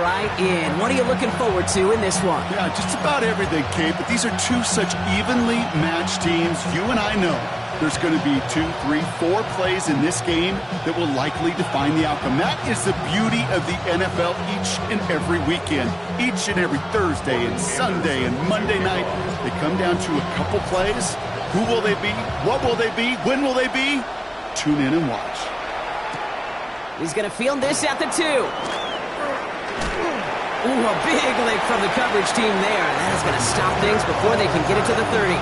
right in. What are you looking forward to in this one? Yeah, just about everything, Kate, but these are two such evenly matched teams. You and I know there's going to be 2, 3, 4 plays in this game that will likely define the outcome. That is the beauty of the NFL each and every weekend. Each and every Thursday and Sunday and Monday night, they come down to a couple plays. Who will they be? What will they be? When will they be? Tune in and watch. He's going to field this at the 2. Ooh, a big lick from the coverage team there. That is going to stop things before they can get it to the 30.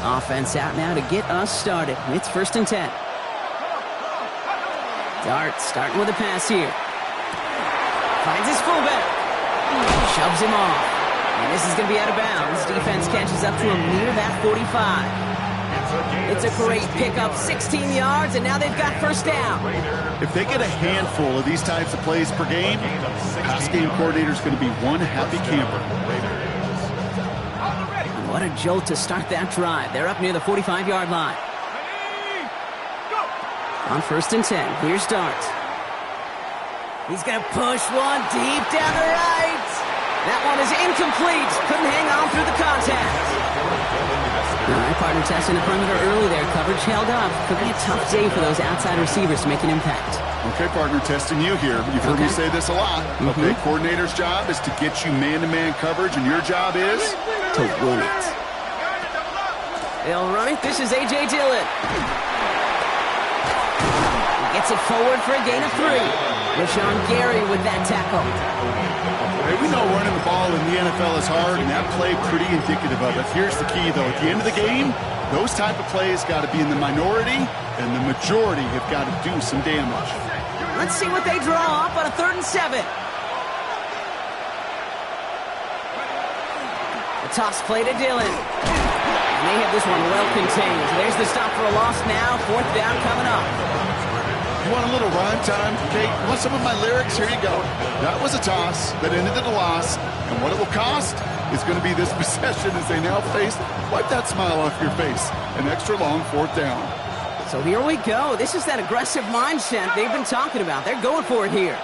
Offense out now to get us started. It's 1st and 10. Dart starting with a pass here. Finds his fullback. Shoves him off. And this is going to be out of bounds. Defense catches up to him near that 45. It's a great pickup, 16 yards, and now they've got 1st down. If they get a handful of these types of plays per game, pass game coordinator is going to be one happy camper. What a jolt to start that drive. They're up near the 45-yard line. On 1st and 10, here's Dart. He's going to push one deep down the right. That one is incomplete. Couldn't hang on through the contact. All right, partner testing the perimeter early there. Coverage held up. Could be a tough day for those outside receivers to make an impact. Okay, partner, testing you here. You've heard me say this a lot. Okay, coordinator's job is to get you man-to-man coverage, and your job is? To win it. They'll run it. This is A.J. Dillon. He gets it forward for a gain of 3. Rashawn Gary with that tackle. Hey, we know running the ball in the NFL is hard, and that play pretty indicative of it. Here's the key, though. At the end of the game, those type of plays got to be in the minority, and the majority have got to do some damage. Let's see what they draw up on a 3rd and 7. The toss play to Dillon. And they have this one well contained. There's the stop for a loss now. 4th down coming up. You want a little rhyme time? Kate, you want some of my lyrics? Here you go. That was a toss that ended in a loss. And what it will cost is going to be this possession as they now face, wipe that smile off your face, an extra long 4th down. So here we go. This is that aggressive mindset they've been talking about. They're going for it here.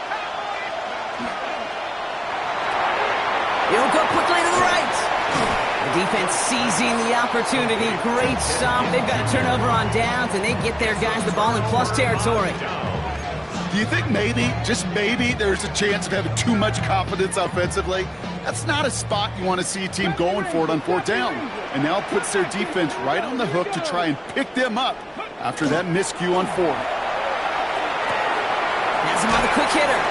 He'll go quickly to the right. The defense seizing the opportunity. Great stop. They've got a turnover on downs, and they get their guys the ball in plus territory. Do you think maybe, just maybe, there's a chance of having too much confidence offensively? That's not a spot you want to see a team going for it on 4th down. And now it puts their defense right on the hook to try and pick them up after that miscue on 4th. Has him on the quick hitter.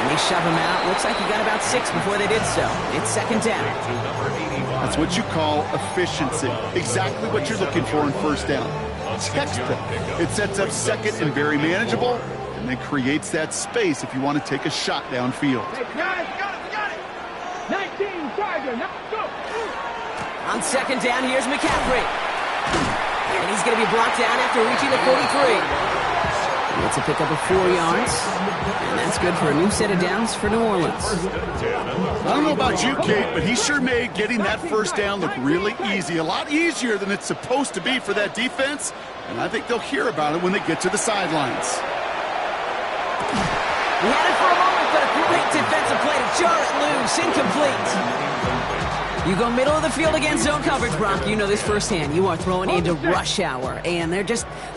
And they shove him out. Looks like he got about 6 before they did so. It's 2nd down. That's what you call efficiency. Exactly what you're looking for in 1st down. Textbook. It sets up 2nd and very manageable, and then creates that space if you want to take a shot downfield. Hey, guys, got it. 19 Charger, now go. On 2nd down, here's McCaffrey. And he's going to be brought down after reaching the 43. It's a pickup of 4 yards. And that's good for a new set of downs for New Orleans. I don't know about you, Kate, but he sure made getting that 1st down look really easy. A lot easier than it's supposed to be for that defense. And I think they'll hear about it when they get to the sidelines. He had it for a moment, but a great defensive play to jar it loose. Incomplete. You go middle of the field against zone coverage, Brock. You know this firsthand. You are throwing into rush hour, and there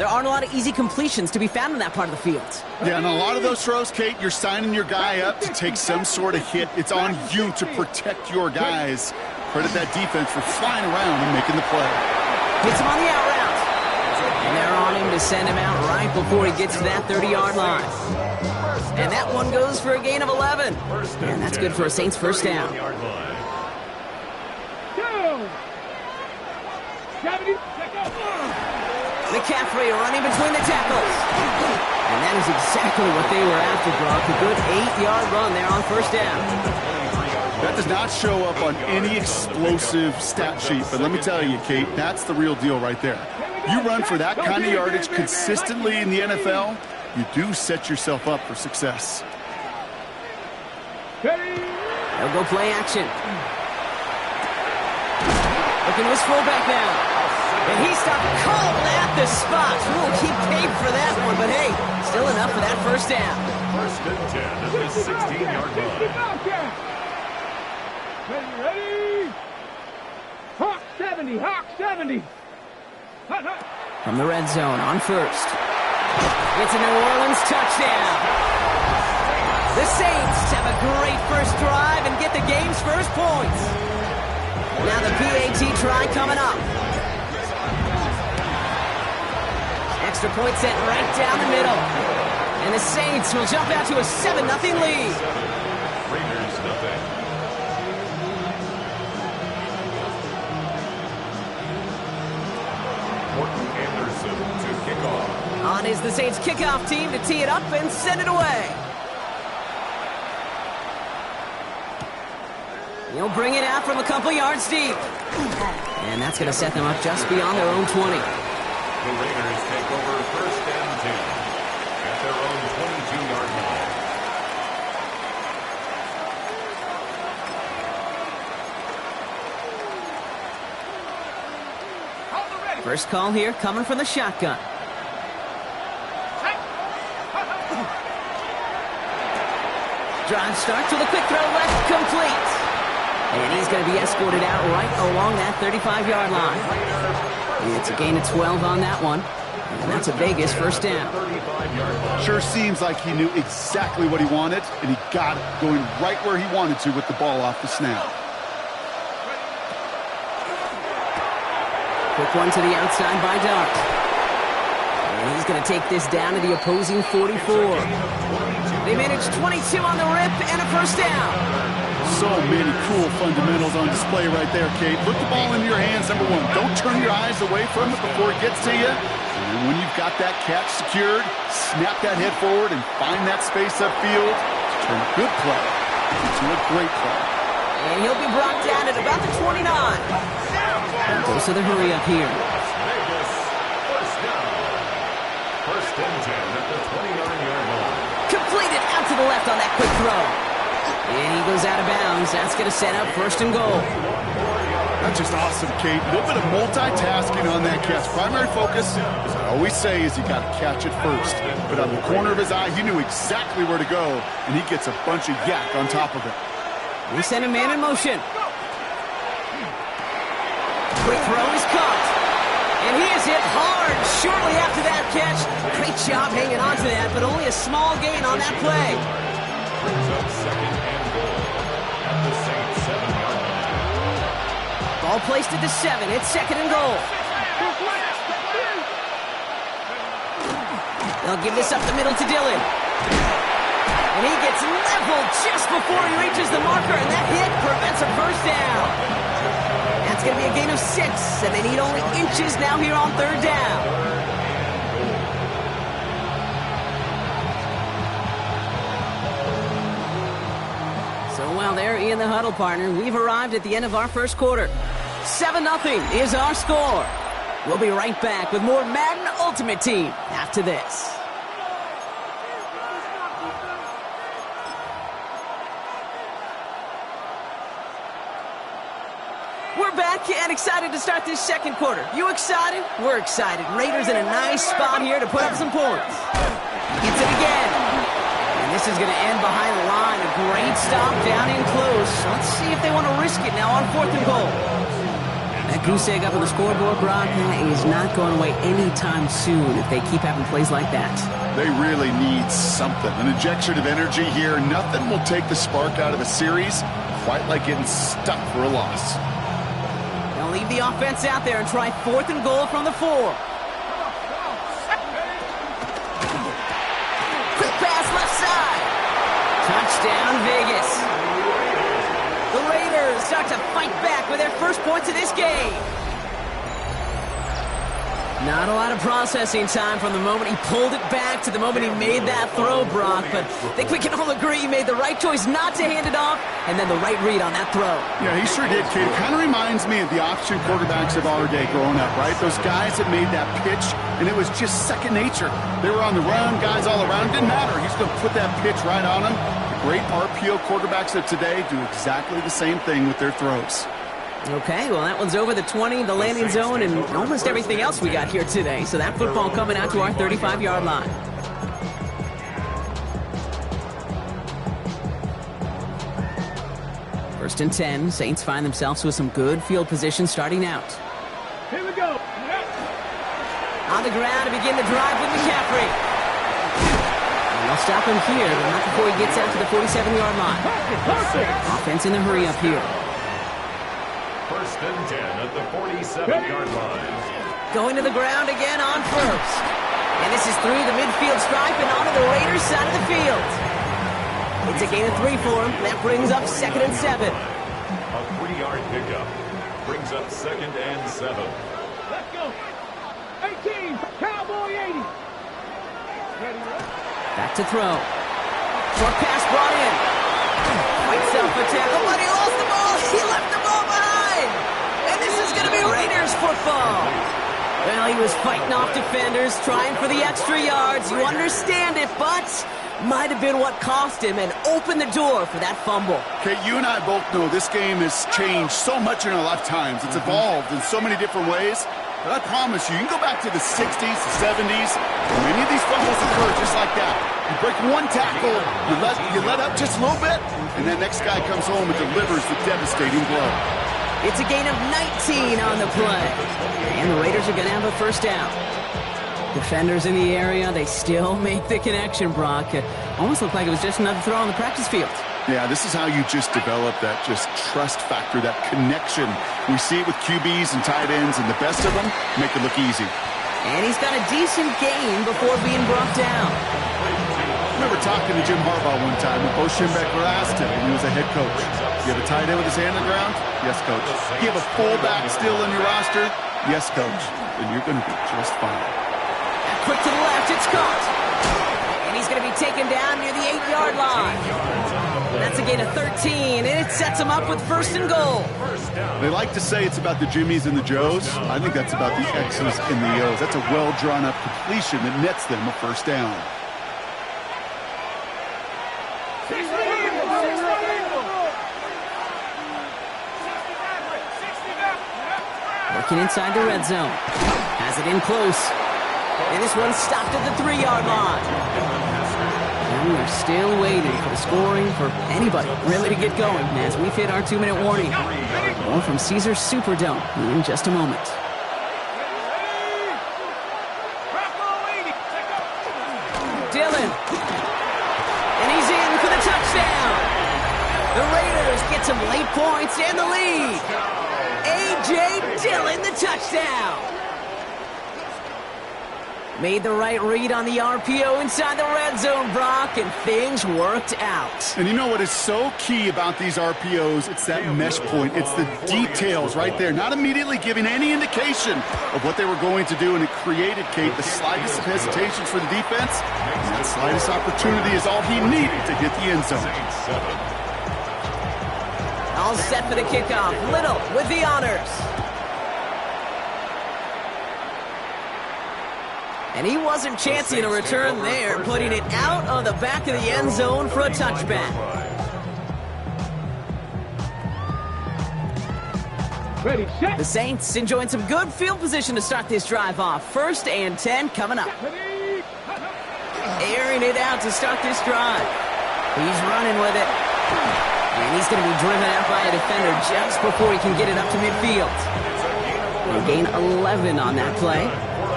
aren't a lot of easy completions to be found in that part of the field. Yeah, and a lot of those throws, Kate, you're signing your guy up to take some sort of hit. It's on you to protect your guys. Credit that defense for flying around and making the play. Hits him on the out route. And they're on him to send him out right before he gets to that 30-yard line. And that one goes for a gain of 11. And that's good for a Saints 1st down. McCaffrey running between the tackles. And that is exactly what they were after, Brock. A good 8-yard run there on 1st down. That does not show up on any explosive stat sheet, but let me tell you, Kate, that's the real deal right there. You run for that kind of yardage consistently in the NFL, you do set yourself up for success. They'll go play action. Looking to his fullback now. And he stopped cold at the spot. We'll keep paid for that one, but hey, still enough for that first down. First and 10 at the 16-yard line. Ready? Hawk 70, Hawk 70. From the red zone on first. It's a New Orleans touchdown. The Saints have a great first drive and get the game's first points. Now the PAT try coming up. Extra point set right down the middle. And the Saints will jump out to a 7-0 lead. Raiders nothing. Morton Anderson to kick off. On is the Saints kickoff team to tee it up and send it away. He'll bring it out from a couple yards deep. And that's going to set them up just beyond their own 20. The Raiders take over first and 10 at their own 22-yard line. First call here coming from the shotgun. Drive starts with a quick throw left, complete. And he's going to be escorted out right along that 35-yard line. It's a gain of 12 on that one. And that's a Vegas first down. Sure seems like he knew exactly what he wanted, and he got it, going right where he wanted to with the ball off the snap. Quick one to the outside by Dart. And he's going to take this down to the opposing 44. They managed 22 on the rip and a first down. So many cool fundamentals on display right there, Kate. Put the ball into your hands, number one. Don't turn your eyes away from it before it gets to you. And when you've got that catch secured, snap that head forward and find that space upfield to turn a good play into a great play. And he'll be brought down at about the 29. And goes to the hurry up here. Vegas first down. First and 10 at the 29-yard line. Completed out to the left on that quick throw. And he goes out of bounds. That's going to set up first and goal. That's just awesome, Kate. A little bit of multitasking on that catch. Primary focus, as I always say, is you got to catch it first. But out of the corner of his eye, he knew exactly where to go, and he gets a bunch of yak on top of it. We send a man in motion. Quick throw is caught. And he is hit hard shortly after that catch. Great job hanging on to that, but only a small gain on that play. Brings up second and goal at the Saints 7-yard line. Ball placed at the 7. It's second and goal. They'll give this up the middle to Dillon. And he gets leveled just before he reaches the marker, and that hit prevents a first down. That's going to be a gain of 6, and they need only inches now here on third down. So while they're in the huddle, partner, we've arrived at the end of our first quarter. 7-0 is our score. We'll be right back with more Madden Ultimate Team after this. We're back and excited to start this second quarter. You excited? We're excited. Raiders in a nice spot here to put up some points. Gets it again. And this is going to end behind the line. A great stop down in close. Let's see if they want to risk it now on fourth and goal. That goose egg up on the scoreboard, Brock, is not going away anytime soon if they keep having plays like that. They really need something. An injection of energy here. Nothing will take the spark out of a series quite like getting stuck for a loss. They'll leave the offense out there and try fourth and goal from the 4. Quick pass left side. Touchdown, Vegas. The Raiders start to fight back with their first points of this game. Not a lot of processing time from the moment he pulled it back to the moment he made that throw, Brock. But I think we can all agree he made the right choice not to hand it off, and then the right read on that throw. Yeah, he sure did, Kate. It kind of reminds me of the option quarterbacks of our day growing up, right? Those guys that made that pitch, and it was just second nature. They were on the run, guys all around. Didn't matter. He's going to put that pitch right on them. The great RPO quarterbacks of today do exactly the same thing with their throws. Okay, well, that one's over the 20, the landing zone, and almost everything else we got here today. So that football coming out to our 35-yard line. First and 10, Saints find themselves with some good field position starting out. Here we go. On the ground to begin the drive with McCaffrey. And they'll stop him here, but not before he gets out to the 47-yard line. Offense in the hurry up here. First and 10 at the 47-yard line. Going to the ground again on first. And this is through the midfield stripe and onto the Raiders side of the field. It's a gain of 3 for him. That brings up 2nd and 7. A 3-yard pickup brings up 2nd and 7. Let's go. 18, Cowboy 80. Back to throw. Short pass brought in. Fights up a tackle, but he lost the ball. He left the ball behind. And this is going to be Raiders football. Well, he was fighting off defenders, trying for the extra yards. You understand it, but might have been what cost him and opened the door for that fumble. Okay, you and I both know this game has changed so much in our lifetimes. It's evolved in so many different ways. But I promise you, you can go back to the 60s, the 70s, and many of these fumbles occur just like that. You break one tackle, you let up just a little bit, and that next guy comes home and delivers the devastating blow. It's a gain of 19 on the play. And the Raiders are going to have a first down. Defenders in the area, they still make the connection, Brock. It almost looked like it was just another throw on the practice field. Yeah, this is how you just develop that just trust factor, that connection. We see it with QBs and tight ends, and the best of them make it look easy. And he's got a decent gain before being brought down. I remember talking to Jim Harbaugh one time, and Bo Schembechler asked him, when he was a head coach, you have a tight end with his hand on the ground? Yes, coach. You have a fullback still in your roster? Yes, coach. Then you're going to be just fine. Quick to the left, it's caught. And he's going to be taken down near the 8-yard line. That's a gain of 13, and it sets him up with first and goal. They like to say it's about the Jimmies and the Joes. I think that's about the X's and the O's. That's a well-drawn-up completion that nets them a first down. Working inside the red zone. Has it in close. And this one's stopped at the 3-yard line. And we're still waiting for the scoring for anybody really to get going as we've hit our 2-minute warning. More from Caesars Superdome in just a moment. Dillon. And he's in for the touchdown. The Raiders get some late points and the lead. A.J. Dillon, the touchdown. Made the right read on the RPO inside the red zone, Brock, and things worked out. And you know what is so key about these RPOs? It's that mesh point. It's the details right there. Not immediately giving any indication of what they were going to do, and it created, Kate, the slightest of hesitations for the defense. And that slightest opportunity is all he needed to hit the end zone. All set for the kickoff. Little with the honors. And he wasn't chancing a return there, putting it out of the back of the end zone for a touchback. Ready, set. The Saints enjoying some good field position to start this drive off. 1st and 10 coming up. Airing it out to start this drive. He's running with it. And he's going to be driven out by a defender just before he can get it up to midfield. He'll gain 11 on that play.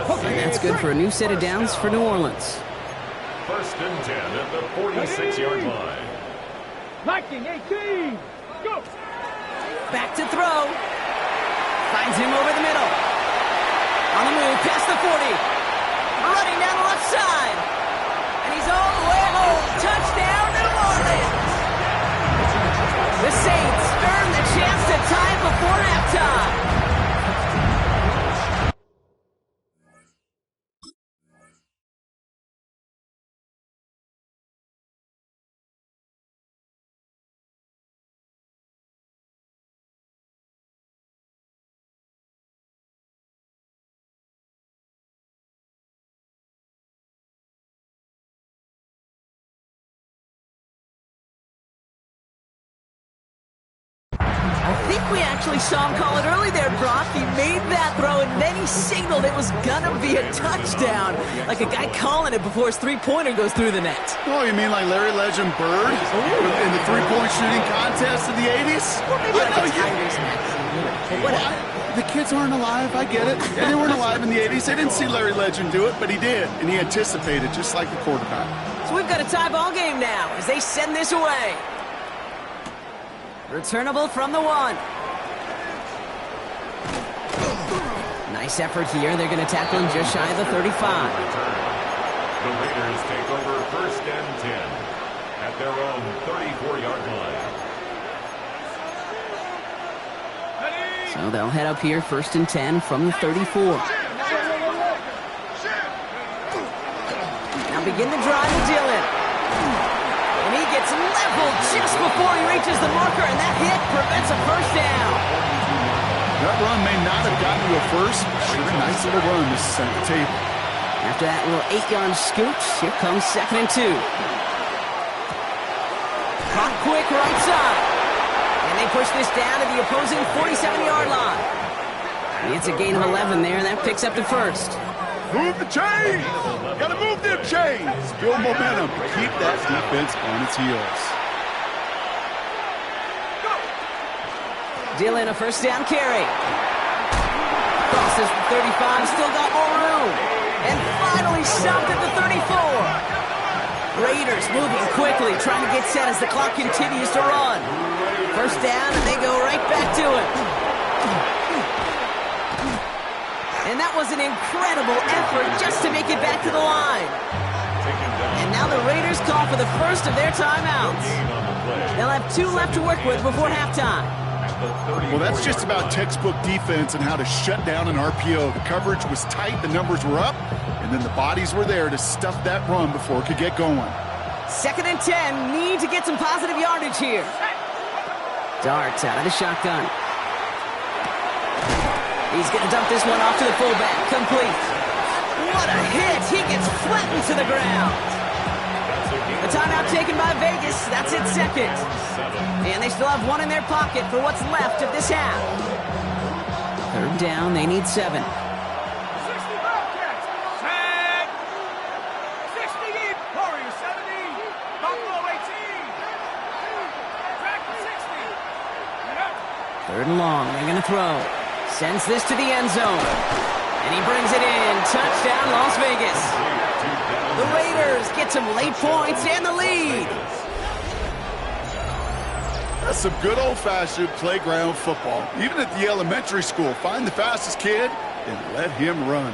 And that's good for a new set of downs for New Orleans. 1st and 10 at the 46-yard line. 19, 18, go! Back to throw. Finds him over the middle. On the move, past the 40. Running down the left side. And he's all the way home. Touchdown, New Orleans. The Saints earn the chance to tie it before halftime. We actually saw him call it early there, Brock. He made that throw, and then he signaled it was gonna be a touchdown. Like a guy calling it before his three-pointer goes through the net. Oh, you mean like Larry Legend Bird in the three-point shooting contest in the 80s? The kids aren't alive, I get it. They weren't alive in the 80s. They didn't see Larry Legend do it, but he did, and he anticipated, just like the quarterback. So we've got a tie ball game now as they send this away. Returnable from the 1. Nice effort here. They're going to tackle him just shy of the 35. The Raiders take over 1st and 10 at their own 34-yard line. So they'll head up here 1st and 10 from the 34. Now begin the drive with Dillon. And he gets leveled just before he reaches the marker, and that hit prevents a first down. That run may not have gotten to a first, but sure, a nice little run to set the table. After that little 8-yard scooch, here comes 2nd and 2. Clock quick right side. And they push this down to the opposing 47-yard line. It's a gain of 11 there, and that picks up the first. Move the chains! Gotta move them chains! Build momentum to keep that defense on its heels. Dillon, a first down carry. Crosses the 35, still got more room. And finally stopped at the 34. Raiders moving quickly, trying to get set as the clock continues to run. First down, and they go right back to it. And that was an incredible effort just to make it back to the line. And now the Raiders call for the first of their timeouts. They'll have 2 left to work with before halftime. Well, that's just about textbook defense and how to shut down an RPO. The coverage was tight, the numbers were up, and then the bodies were there to stuff that run before it could get going. 2nd and 10, need to get some positive yardage here. Darts out of the shotgun. He's going to dump this one off to the fullback. Complete. What a hit! He gets flattened to the ground. A timeout taken by Vegas. That's its 2nd. And they still have 1 in their pocket for what's left of this half. 3rd down, they need 7. 60 Bobcats. Set. 60 deep. Warriors 70. Buffalo 18. Back to 60. And up. 3rd and long, they're going to throw. Sends this to the end zone. And he brings it in. Touchdown, Las Vegas. The Raiders get some late points and the lead. That's some good old-fashioned playground football. Even at the elementary school, find the fastest kid and let him run.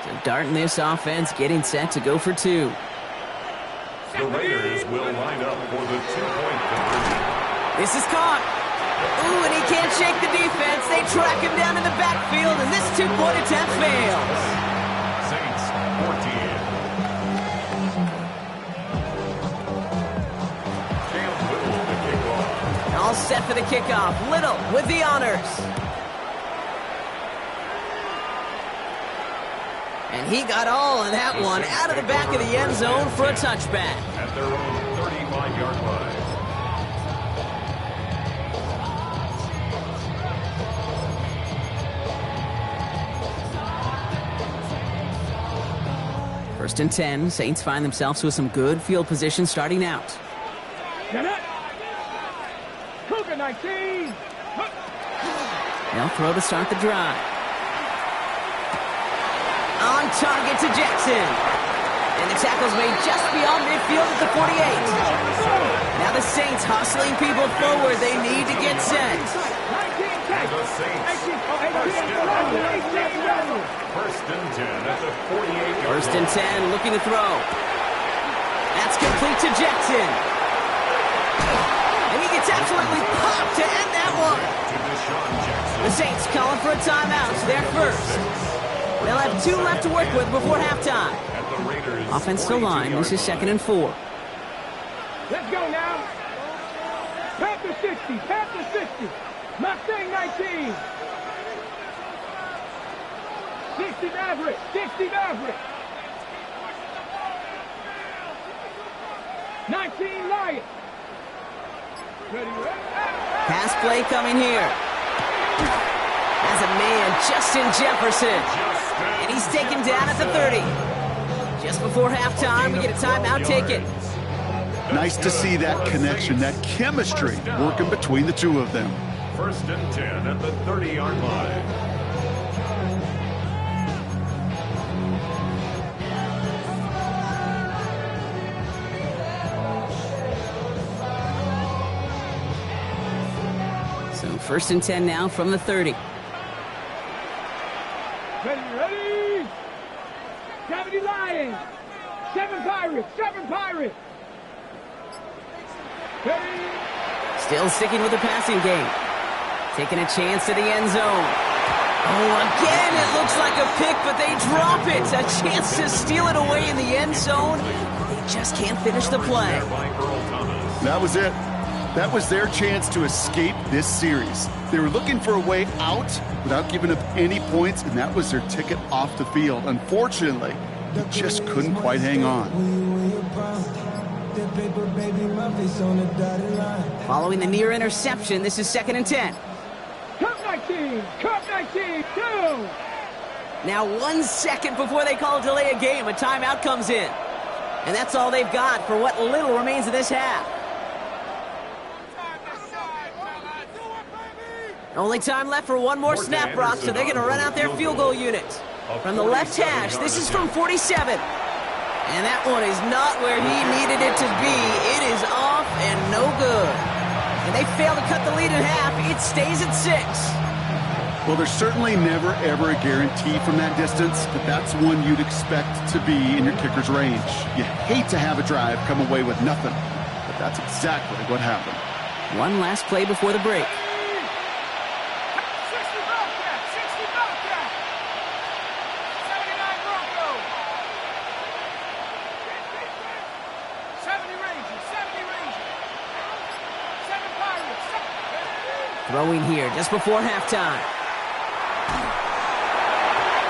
So darting this offense, getting set to go for 2. The Raiders will line up for the 2-point conversion. This is caught. Ooh, and he can't shake the defense. They track him down in the backfield, and this 2-point attempt fails. Saints 14. Cam Little the kickoff. All set for the kickoff. Little with the honors. And he got all of that one out of the back of the end zone for a touchback. At their own 35-yard line. First and 10, Saints find themselves with some good field position starting out. Cougar 19. They'll throw to start the drive. On target to Jackson. And the tackle's made just beyond midfield at the 48. Now the Saints hustling people forward. They need to get set. And the Saints. First and 10 at the 48-yard First and 10, looking to throw. That's complete to Jackson. And he gets absolutely popped to end that one. The Saints calling for a timeout. They're first. They'll have 2 left to work with before halftime. Offensive line, this is 2nd and 4. Let's go now. Panther 60. Panther 60. Mustang 19. 60 Maverick. 60 Maverick. 19 Lion. Ready, ready. Pass play coming here. Has a man, Justin Jefferson. And he's taken down at the 30. Just before halftime, we get a timeout taken. Nice to see that connection, that chemistry working between the two of them. 1st and 10 at the 30-yard line. So 1st and 10 now from the 30. Ready, ready. 70 Lions. 7 Pirates. 7 Pirates. Ready. Still sticking with the passing game. Taking a chance to the end zone. Oh, again, it looks like a pick, but they drop it. A chance to steal it away in the end zone. They just can't finish the play. That was it. That was their chance to escape this series. They were looking for a way out without giving up any points, and that was their ticket off the field. Unfortunately, they just couldn't quite hang on. Following the near interception, this is 2nd and 10. Cup 19. Cup 19. 2. Now 1 second before they call a delay of game, a timeout comes in. And that's all they've got for what little remains of this half. Only time left for one more snap, Brock, so they're going to run out their field goal unit. From the left hash, this is from 47. And that one is not where he needed it to be. It is off and no good. And they fail to cut the lead in half. It stays at 6. Well, there's certainly never, ever a guarantee from that distance, but that's one you'd expect to be in your kicker's range. You hate to have a drive come away with nothing, but that's exactly what happened. One last play before the break. 60 Bobcat. 60 Bobcat. 79 Broncos. 70 Rangers. 70 Rangers. 7 Pirates. Throwing here just before halftime.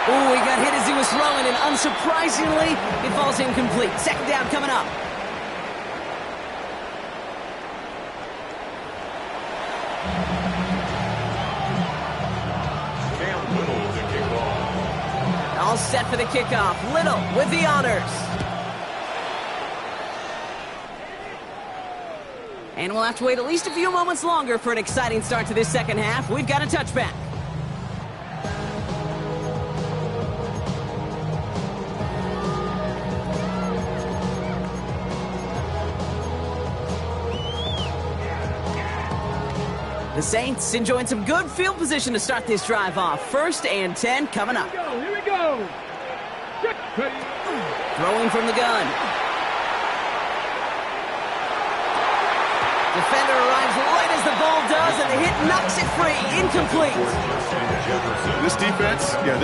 Oh, he got hit as he was throwing, and unsurprisingly, it falls incomplete. 2nd down coming up. Cam Little to kick off. All set for the kickoff. Little with the honors. And we'll have to wait at least a few moments longer for an exciting start to this second half. We've got a touchback. The Saints enjoying some good field position to start this drive off. 1st and 10 coming up. Here we go. Throwing from the gun. Defender arrives right as the ball does, and the hit knocks it free. Incomplete. This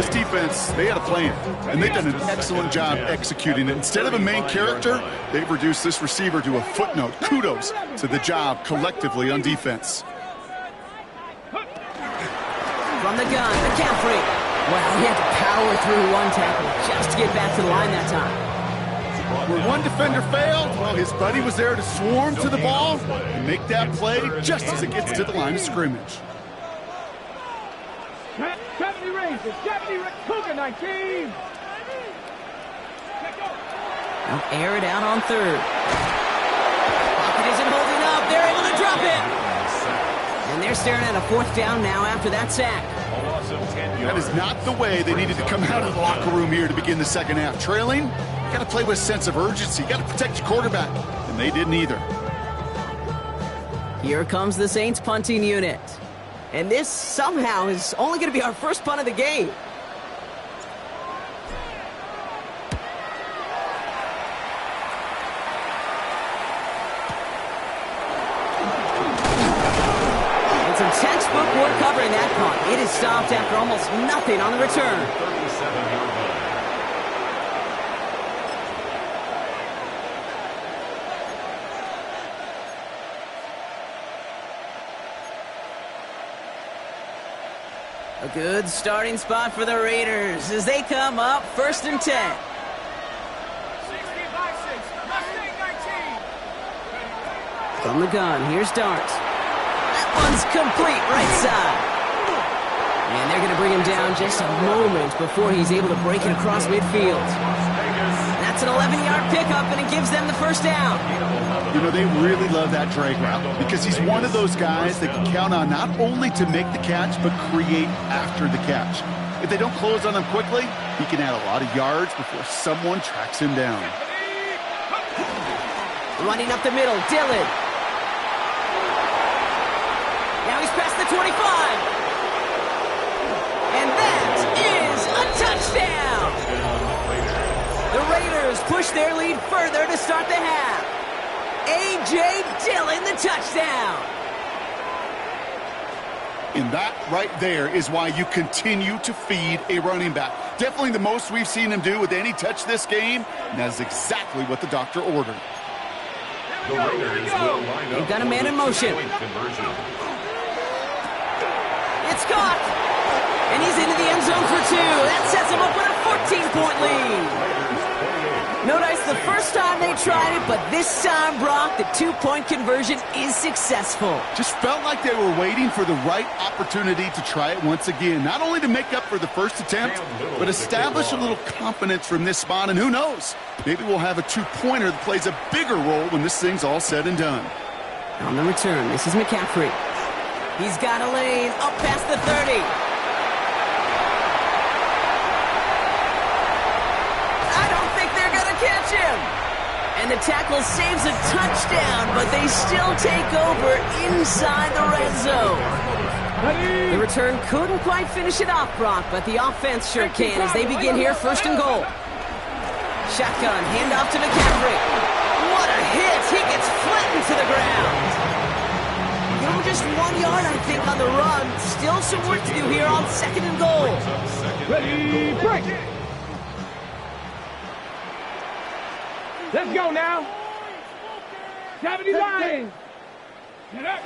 defense, they had a plan, and they've done an excellent job executing it. Instead of a main character, they've reduced this receiver to a footnote. Kudos to the job collectively on defense. From the gun, McCaffrey. Well, he had to power through one tackle just to get back to the line that time. Where one defender failed, well, his buddy was there to swarm to the ball and make that play just as it gets to the line of scrimmage. 70 Rangers, 70 Cougar 19. Now air it out on 3rd. Pocket isn't holding up. They're able to drop it. And they're staring at a 4th down now after that sack. That is not the way they needed to come out of the locker room here to begin the second half. Trailing, you got to play with a sense of urgency. You got to protect your quarterback, and they didn't either. Here comes the Saints punting unit. And this somehow is only going to be our first punt of the game. And some textbook work covering that punt. It is stopped after almost nothing on the return. 37-yard line. A good starting spot for the Raiders as they come up 1st and 10. From the gun, here's Dart. That one's complete, right side. And they're going to bring him down just a moment before he's able to break it across midfield. That's an 11-yard pickup, and it gives them the first down. You know, they really love that drag route because he's one of those guys that can count on not only to make the catch, but create after the catch. If they don't close on him quickly, he can add a lot of yards before someone tracks him down. Running up the middle, Dillon. Now he's past the 25. And that is a touchdown. The Raiders push their lead further to start the half. A.J. Dillon, the touchdown. And that right there is why you continue to feed a running back. Definitely the most we've seen him do with any touch this game, and that is exactly what the doctor ordered. The Raiders will line up. They've got a man in motion. It's caught. And he's into the end zone for 2. That sets him up with a 14-point lead. Notice the first time they tried it, but this time, Brock, the 2-point conversion is successful. Just felt like they were waiting for the right opportunity to try it once again. Not only to make up for the first attempt, but establish a little confidence from this spot. And who knows, maybe we'll have a 2-pointer that plays a bigger role when this thing's all said and done. On the return, this is McCaffrey. He's got a lane up past the 30. I don't think they're going to catch him. And the tackle saves a touchdown, but they still take over inside the red zone. The return couldn't quite finish it off, Brock, but the offense sure can as they begin here 1st and goal. Shotgun, handoff to McCaffrey. What a hit! He gets flattened to the ground. You know, just 1 yard, I think, on the run. Still some work to do here on 2nd and goal. Ready, break. Let's go now. 79. Get up.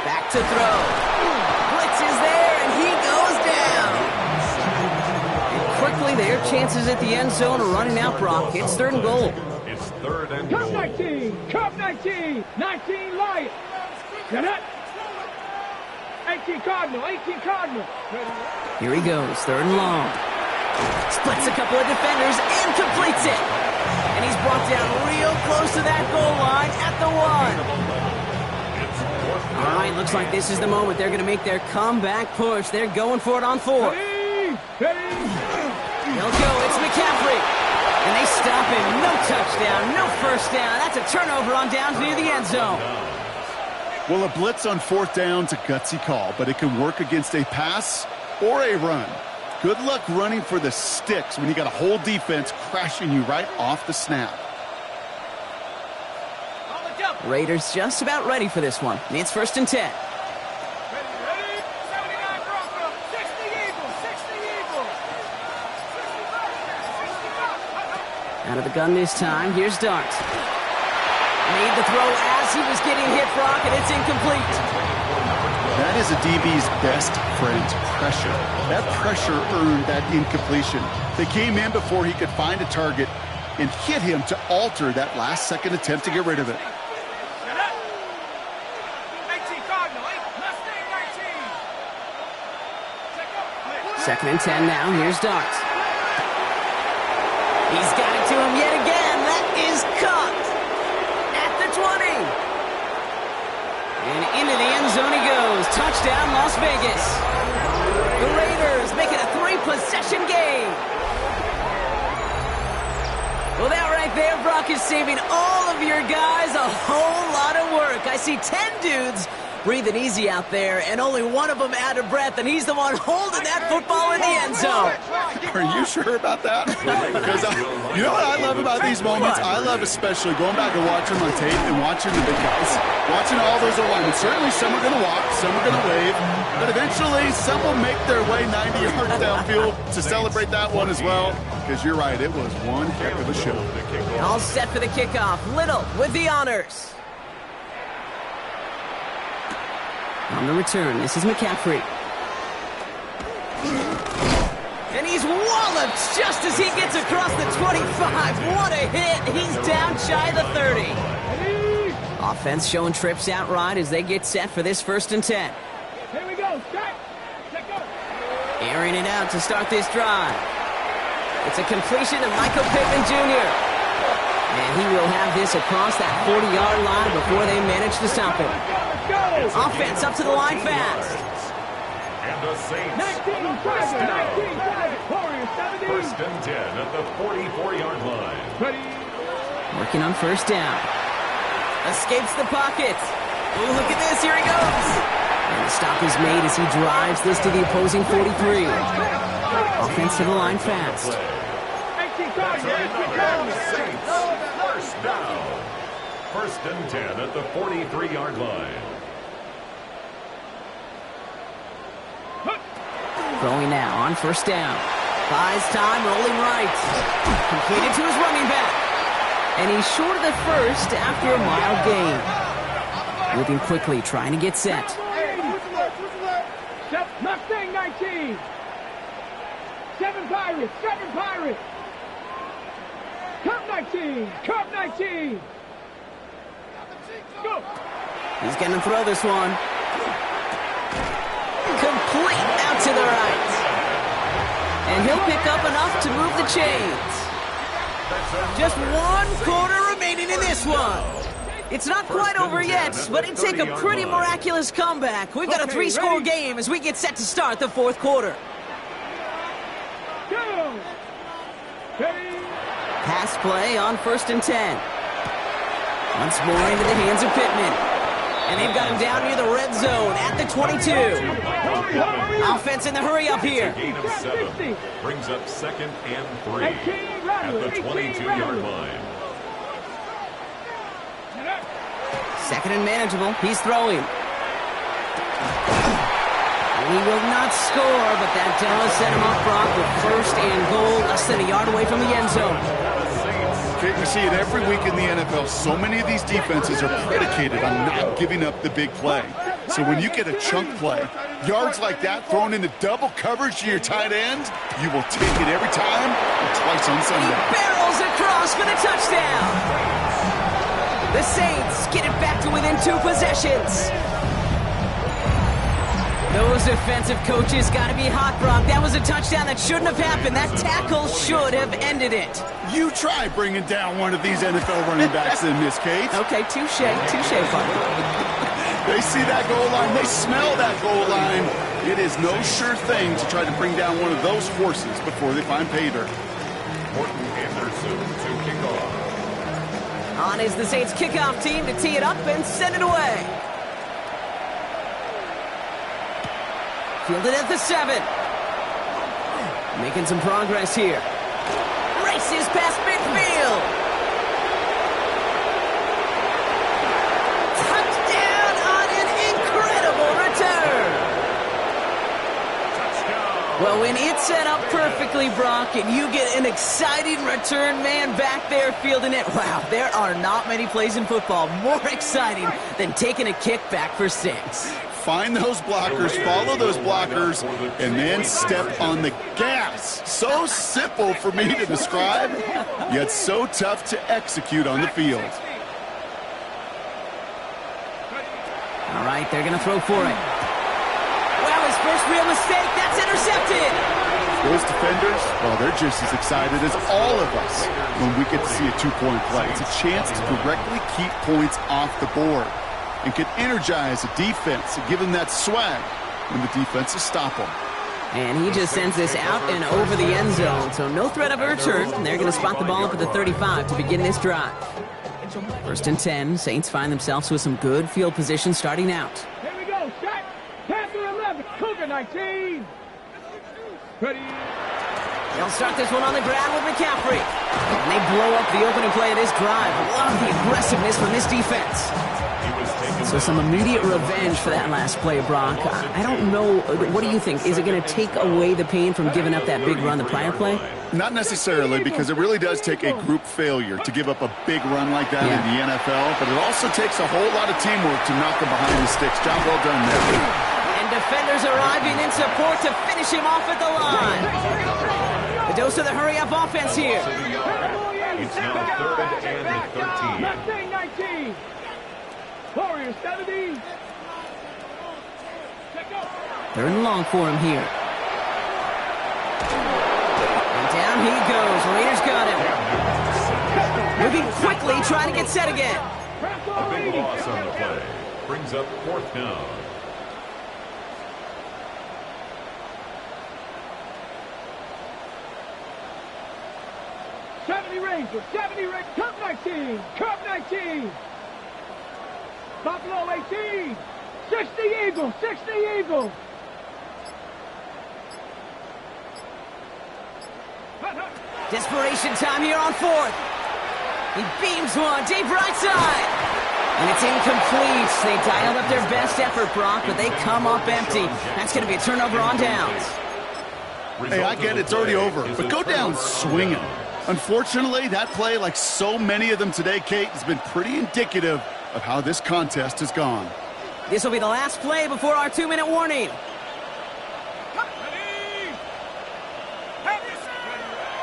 Back to throw. Blitz is there, and he goes down. And quickly, their chances at the end zone are running out, Brock. It's 3rd and goal. It's 3rd and Cup goal. 19. Cup 19. 19 Lions. Get up. 18 Cardinal. 18 Cardinal. Here he goes, 3rd and long. Splits a couple of defenders and completes it. And he's brought down real close to that goal line at the 1. All right, looks like this is the moment they're going to make their comeback push. They're going for it on 4. Ready. They'll go, it's McCaffrey. And they stop him. No touchdown, no first down. That's a turnover on downs near the end zone. Well, a blitz on 4th down's a gutsy call, but it can work against a pass or a run. Good luck running for the sticks when you got a whole defense crashing you right off the snap. Raiders just about ready for this one. It's 1st and 10. Ready. 79 Broncos. 60 Eagles. 60 Eagles. Out of the gun this time, here's Dart. Made the throw as he was getting hit, Brock, and it's incomplete. That is a DB's best friend, pressure. That pressure earned that incompletion. They came in before he could find a target and hit him to alter that last-second attempt to get rid of it. 18 Cardinal. 19. 2nd and 10 now, here's Dart. He's got it to him yet again. That is caught. 20. And into the end zone he goes. Touchdown, Las Vegas. The Raiders make it a 3-possession game. Well, that right there, Brock, is saving all of your guys a whole lot of work. I see 10 dudes breathing easy out there, and only one of them out of breath, and he's the one holding that football in the end zone. Are you sure about that? Because you know what I love about these moments? I love especially going back and watching on tape and watching the big guys. Watching all those alignments. Certainly some are going to walk, some are going to wave, but eventually some will make their way 90 yards downfield to celebrate that one as well. Because you're right, it was one heck of a show. All set for the kickoff. Little with the honors. On the return, this is McCaffrey. And he's walloped just as he gets across the 25. What a hit. He's down shy of the 30. Offense showing trips out right as they get set for this 1st and 10. Here we go. Start. Let go. Airing it out to start this drive. It's a completion to Michael Pittman Jr. And he will have this across that 40-yard line before they manage to stop him. Offense up to the line fast. And the Saints. 19 private. Warriors 17. 1st and 10 at the 44-yard line. Ready. Working on 1st down. Escapes the pocket. Oh, look at this. Here he goes. And the stop is made as he drives this to the opposing 43. Offense to the line fast. 18 That's Cardinals. another Saints. 1st down. 1st and 10 at the 43-yard line. Throwing now on 1st down. Buys time, rolling right. Completed to his running back. And he's short of the 1st after a mild gain. Moving quickly, trying to get set. Mustang 19. 7 Pirates. 7 Pirates. Cup 19. Cup 19. Go. He's going to throw this one. Complete out to the right. And he'll pick up enough to move the chains. Just 1 quarter remaining in this one. It's not quite over yet, but it'd take a pretty miraculous comeback. We've got a 3-score game as we get set to start the 4th quarter. Go. Ready. Pass play on 1st and 10. Once more into the hands of Pittman. And they've got him down near the red zone at the 22. Offense in the hurry up here. Gain of 7 brings up 2nd and 3 at the 22-yard line. 2nd and manageable. He's throwing. He will not score, but that does set him up, Brock, with 1st and goal, less than a yard away from the end zone. Okay, we see it every week in the NFL. So many of these defenses are predicated on not giving up the big play. So when you get a chunk play, yards like that thrown into double coverage to your tight end, you will take it every time and twice on He Sunday. barrels across for the touchdown. The Saints get it back to within 2 possessions. Those defensive coaches got to be hot, Brock. That was a touchdown that shouldn't have happened. That tackle should have ended it. You try bringing down one of these NFL running backs in this case. Okay, touche, buddy. They see that goal line. They smell that goal line. It is no sure thing to try to bring down one of those horses before they find pay dirt. Morton Anderson to kick off. On is the Saints kickoff team to tee it up and send it away. Fielded at the 7. Making some progress here. Races past midfield. Touchdown on an incredible return. Touchdown. Well, when it's set up perfectly, Brock, and you get an exciting return man back there fielding it, wow, there are not many plays in football more exciting than taking a kick back for 6. Find those blockers, follow those blockers, and then step on the gas. So simple for me to describe, yet so tough to execute on the field. All right, they're going to throw for it. Well, his first real mistake, that's intercepted. Those defenders, well, they're just as excited as all of us when we get to see a 2-point play. It's a chance to directly keep points off the board and can energize a defense and give them that swag when the defenses stop them. And he just sends this out and over the end zone, so no threat of a return. They're going to spot the ball up at the 35 to begin this drive. 1st and 10, Saints find themselves with some good field position starting out. Here we go. Shot. Panther 11. Cougar 19. Ready. They'll start this one on the ground with McCaffrey. And they blow up the opening play of this drive. Love the aggressiveness from this defense. So some immediate revenge for that last play, Brock. I don't know. What do you think? Is it going to take away the pain from giving up that big run the prior play? Not necessarily, because it really does take a group failure to give up a big run like that in the NFL, but it also takes a whole lot of teamwork to knock them behind the sticks. Job well done there. And defenders arriving in support to finish him off at the line. The dose of the hurry-up offense here. It's now 3rd and 13. Mustang 19. Warriors 70. Third and long for him here. And down he goes. Raiders got him. Moving quickly, trying to get set again. A big loss on the play. Brings up 4th down. Rangers, 70 Rangers, Cup 19, Cup 19. Buffalo 18, 60 Eagles, 60 Eagles. Desperation time here on 4th. He beams one deep right side. And it's incomplete. They dialed up their best effort, Brock, but they come up empty. That's going to be a turnover on downs. Hey, I get it's already over, but go down swinging. Unfortunately, that play, like so many of them today, Kate, has been pretty indicative of how this contest has gone. This will be the last play before our 2-minute warning.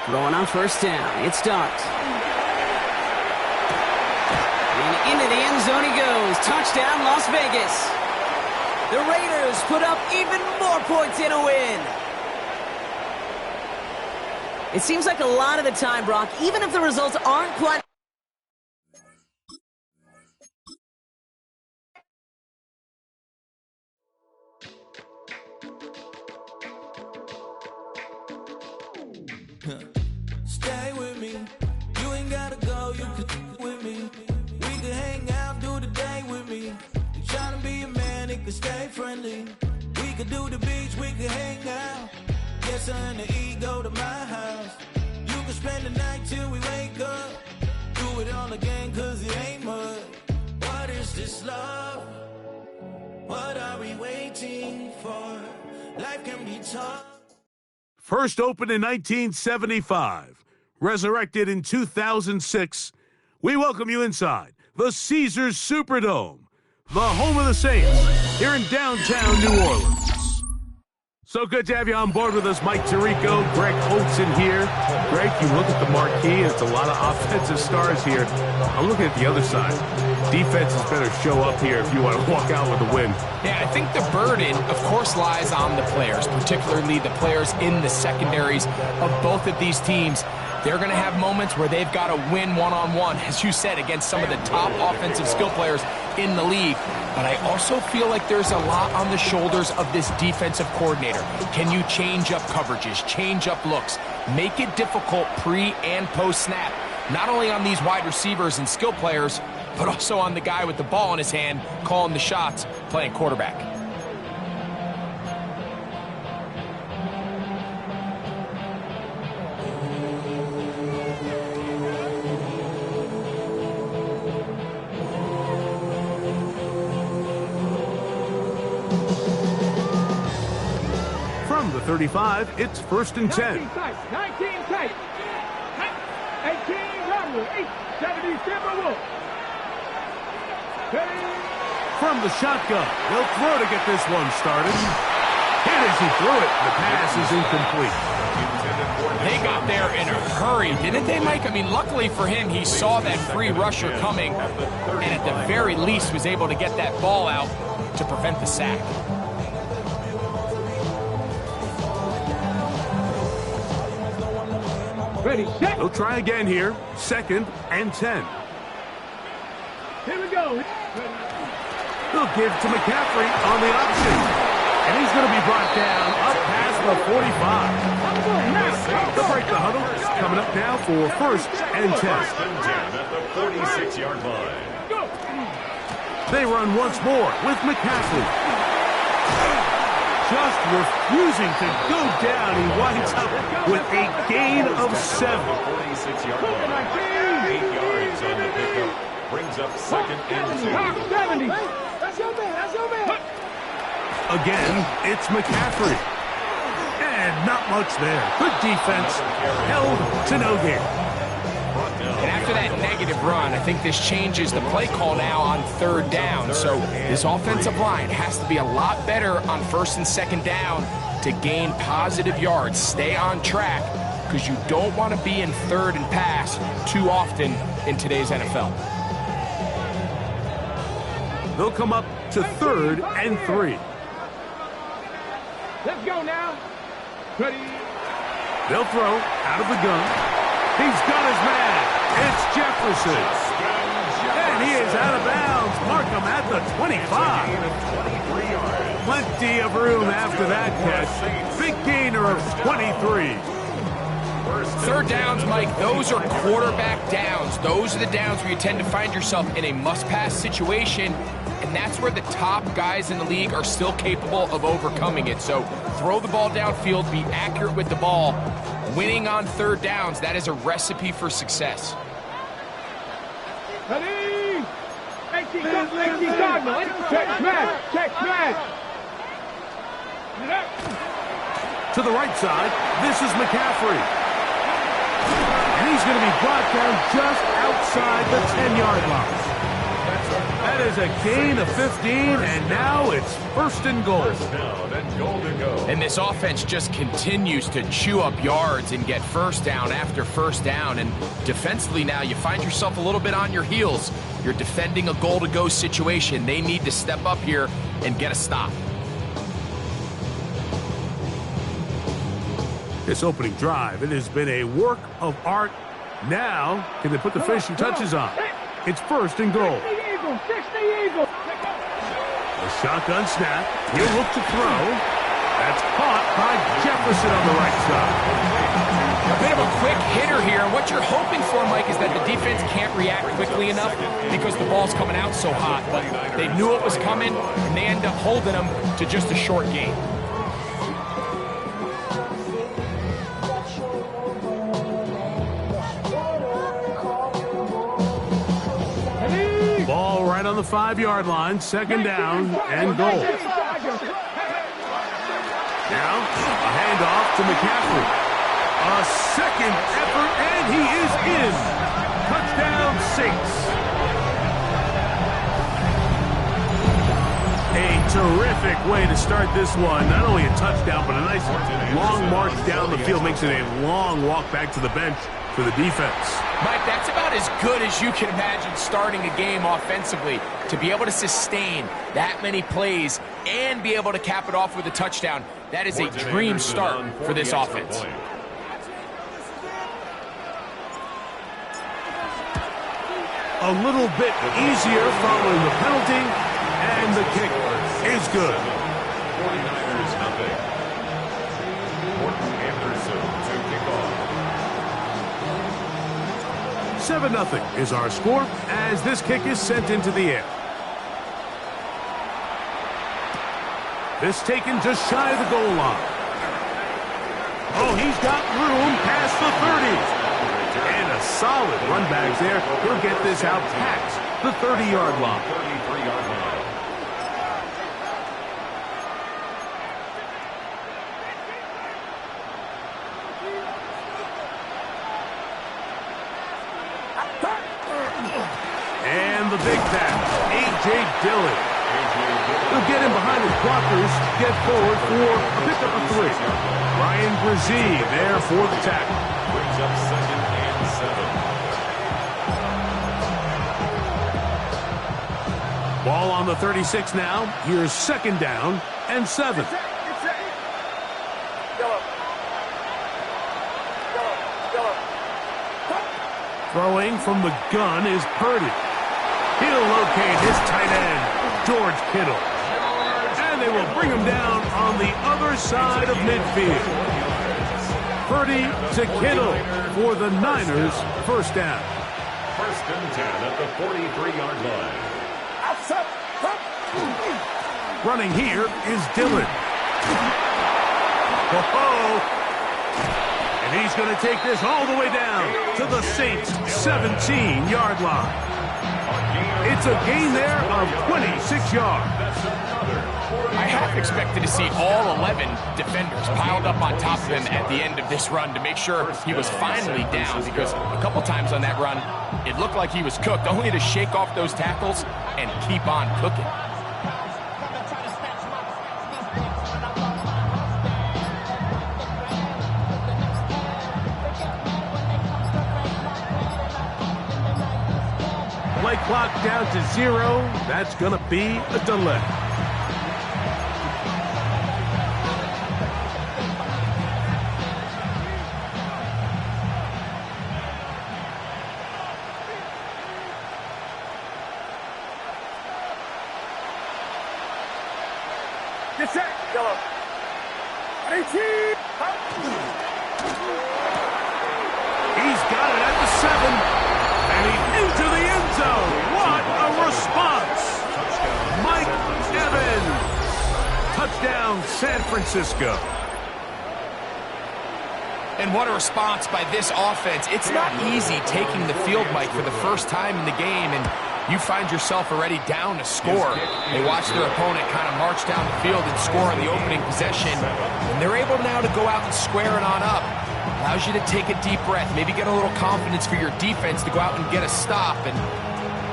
Going on 1st down. It starts. And into the end zone he goes. Touchdown, Las Vegas. The Raiders put up even more points in a win. It seems like a lot of the time, Brock, even if the results aren't quite... Stay with me. You ain't gotta go, you can with me. We can hang out, do the day with me. You tryna be a man, it can stay friendly. We could do the beach, we can hang out. Get something to eat, go to my house. You can spend the night till we wake up. Do it all again, cause it ain't mud. What is this love? What are we waiting for? Life can be tough. First opened in 1975, resurrected in 2006, we welcome you inside the Caesars Superdome, the home of the Saints, here in downtown New Orleans. So good to have you on board with us, Mike Tirico, Greg Olson here. Greg, you look at the marquee, and it's a lot of offensive stars here. I'm looking at the other side. Defenses better show up here if you want to walk out with a win. Yeah, I think the burden, of course, lies on the players, particularly the players in the secondaries of both of these teams. They're going to have moments where they've got to win one-on-one, as you said, against some of the top offensive skill players in the league. But I also feel like there's a lot on the shoulders of this defensive coordinator. Can you change up coverages, change up looks, make it difficult pre- and post-snap, not only on these wide receivers and skill players, but also on the guy with the ball in his hand, calling the shots, playing quarterback. From the 35, it's 1st and 10. 19 tight. 18 Rumble. 70 Timberwolves. From the shotgun, they'll throw to get this one started. Hit as he threw it. The pass is incomplete. They got there in a hurry, didn't they, Mike? I mean, luckily for him, he saw that free rusher coming, and at the very least was able to get that ball out to prevent the sack. Ready, set. They'll try again here. 2nd and 10. Here we go. They'll give to McCaffrey on the option. And he's going to be brought down up past the 45. They'll break the huddle. Coming up now for 1st and 10. 1st and 10 at the 46-yard line. They run once more with McCaffrey. Just refusing to go down. He winds up with a gain of 7. 46-yard line. 8 yards on the pickup. Brings up 2nd and 2. 70. That's your man. That's your man. Again, it's McCaffrey. And not much there. Good defense. Held to no gain. And after that negative run, I think this changes the play call now on third down. So this offensive line has to be a lot better on first and second down to gain positive yards. Stay on track, because you don't want to be in third and pass too often in today's NFL. They'll come up to 3rd and 3. Let's go now. Ready. They'll throw out of the gun. He's got his man. It's Jefferson. And he is out of bounds. Mark him at the 25. Plenty of room after that catch. Big gainer of 23. Third downs, Mike, those are quarterback downs. Those are the downs where you tend to find yourself in a must-pass situation, and that's where the top guys in the league are still capable of overcoming it. So throw the ball downfield, be accurate with the ball. Winning on third downs, that is a recipe for success. Ready. 18 Cardinal. Check smash. To the right side, this is McCaffrey. And he's going to be brought down just outside the 10-yard line. That is a gain of 15, and now it's 1st and goal. And this offense just continues to chew up yards and get first down after first down. And defensively now, you find yourself a little bit on your heels. You're defending a goal-to-go situation. They need to step up here and get a stop. This opening drive, it has been a work of art. Now, can they put the finishing touches on? It's 1st and goal. A shotgun snap. He'll look to throw. That's caught by Jefferson on the right side. A bit of a quick hitter here. And what you're hoping for, Mike, is that the defense can't react quickly enough because the ball's coming out so hot. But they knew it was coming, and they end up holding them to just a short gain. Ball right on the 5-yard line, 2nd down and goal. Now, a handoff to McCaffrey. A second effort, and he is in. Touchdown, Saints. A terrific way to start this one. Not only a touchdown, but a nice long march down the field. Makes it a long walk back to the bench for the defense. Mike, that's about as good as you can imagine starting a game offensively. To be able to sustain that many plays and be able to cap it off with a touchdown, that is a dream start for this offense. A little bit easier following the penalty, and the kick is good. 49ers nothing. Morton Anderson to kick off. 7-0 is our score as this kick is sent into the air. This taken just shy of the goal line. Oh, he's got room past the 30. And a solid run back there. He'll get this out past the 30-yard line. 33-yard line. And the big pass, A.J. Dillon. He'll get in behind his blockers, get forward for a pickup of 3. Ryan Brzee there for the tackle. Brings up 2nd and 7. Ball on the 36 now. Here's 2nd down and 7. Throwing from the gun is Purdy. He'll locate his tight end, George Kittle. And they will bring him down on the other side of midfield. Purdy to Kittle for the Niners, 1st down. 1st and 10 at the 43-yard line. Running here is Dillon. Oh-ho! And he's going to take this all the way down to the Saints' 17-yard line. It's a gain there of 26 yards. That's another I half expected to see all 11 defenders piled up on top of him at the end of this run to make sure he was finally down, because a couple times on that run, it looked like he was cooked, only to shake off those tackles and keep on cooking. Play clock down to 0. That's going to be a delay. Get set. Go. 18. He's got it at the 7. And he's into the end zone. What a response. Mike Evans. Touchdown, San Francisco. And what a response by this offense. It's not easy taking the field, Mike, for the first time in the game, and you find yourself already down to score. They watch their opponent kind of march down the field and score on the opening possession, and they're able now to go out and square it on up. Allows you to take a deep breath, maybe get a little confidence for your defense to go out and get a stop, and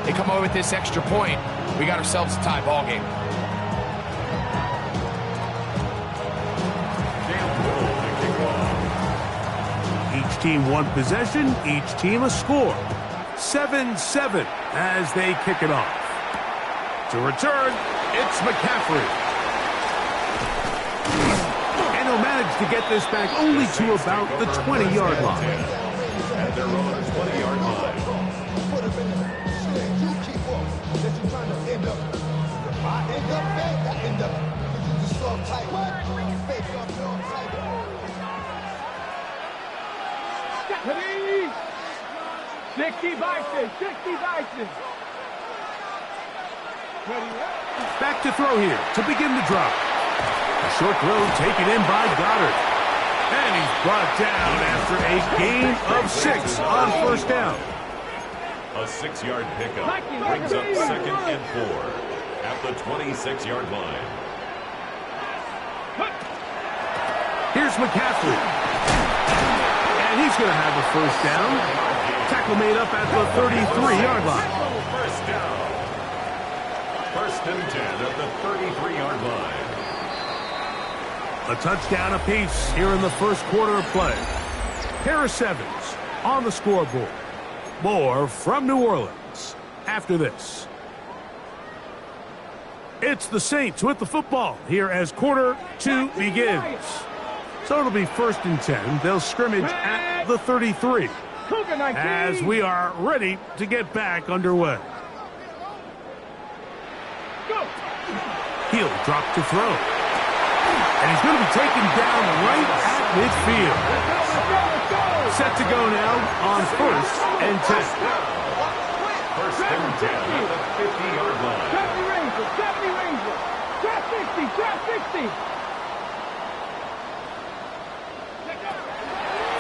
they come away with this extra point. We got ourselves a tie ball game. Each team one possession, each team a score. 7-7 as they kick it off. To return, it's McCaffrey. And he'll manage to get this back only to about the 20-yard line. At their own 20-yard line. Ready? 60 Bison. 60 Bison. Ready? Back to throw here to begin the drop. A short throw taken in by Goddard. And he's brought down after a gain of 6 on first down. A 6-yard pickup brings up 2nd and 4 at the 26-yard line. Here's McCaffrey. And he's going to have a first down. Tackle made up at the 33-yard line. First down. 1st and 10 at the 33-yard line. A touchdown apiece here in the first quarter of play. Harris Evans on the scoreboard. More from New Orleans after this. It's the Saints with the football here as quarter 2 begins. So it'll be 1st and 10. They'll scrimmage at the 33 as we are ready to get back underway. He'll drop to throw. And he's going to be taken down right at midfield. Set to go now on 1st and 10. 1st and 10 at the 50-yard line. 70 Rangers. 70 Rangers. Drop 60. Drop 60.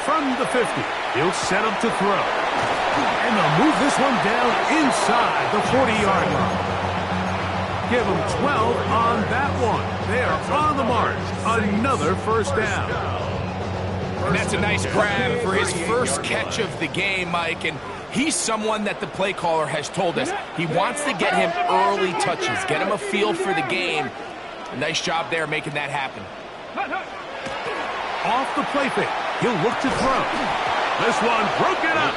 From the 50, he'll set up to throw. And they'll move this one down inside the 40-yard line. Give them 12 on that one. They are on the march. Another first down. And that's a nice grab for his first catch of the game, Mike. And he's someone that the play caller has told us he wants to get him early touches, get him a feel for the game. A nice job there making that happen. Off the play fake, he'll look to throw. This one broken up.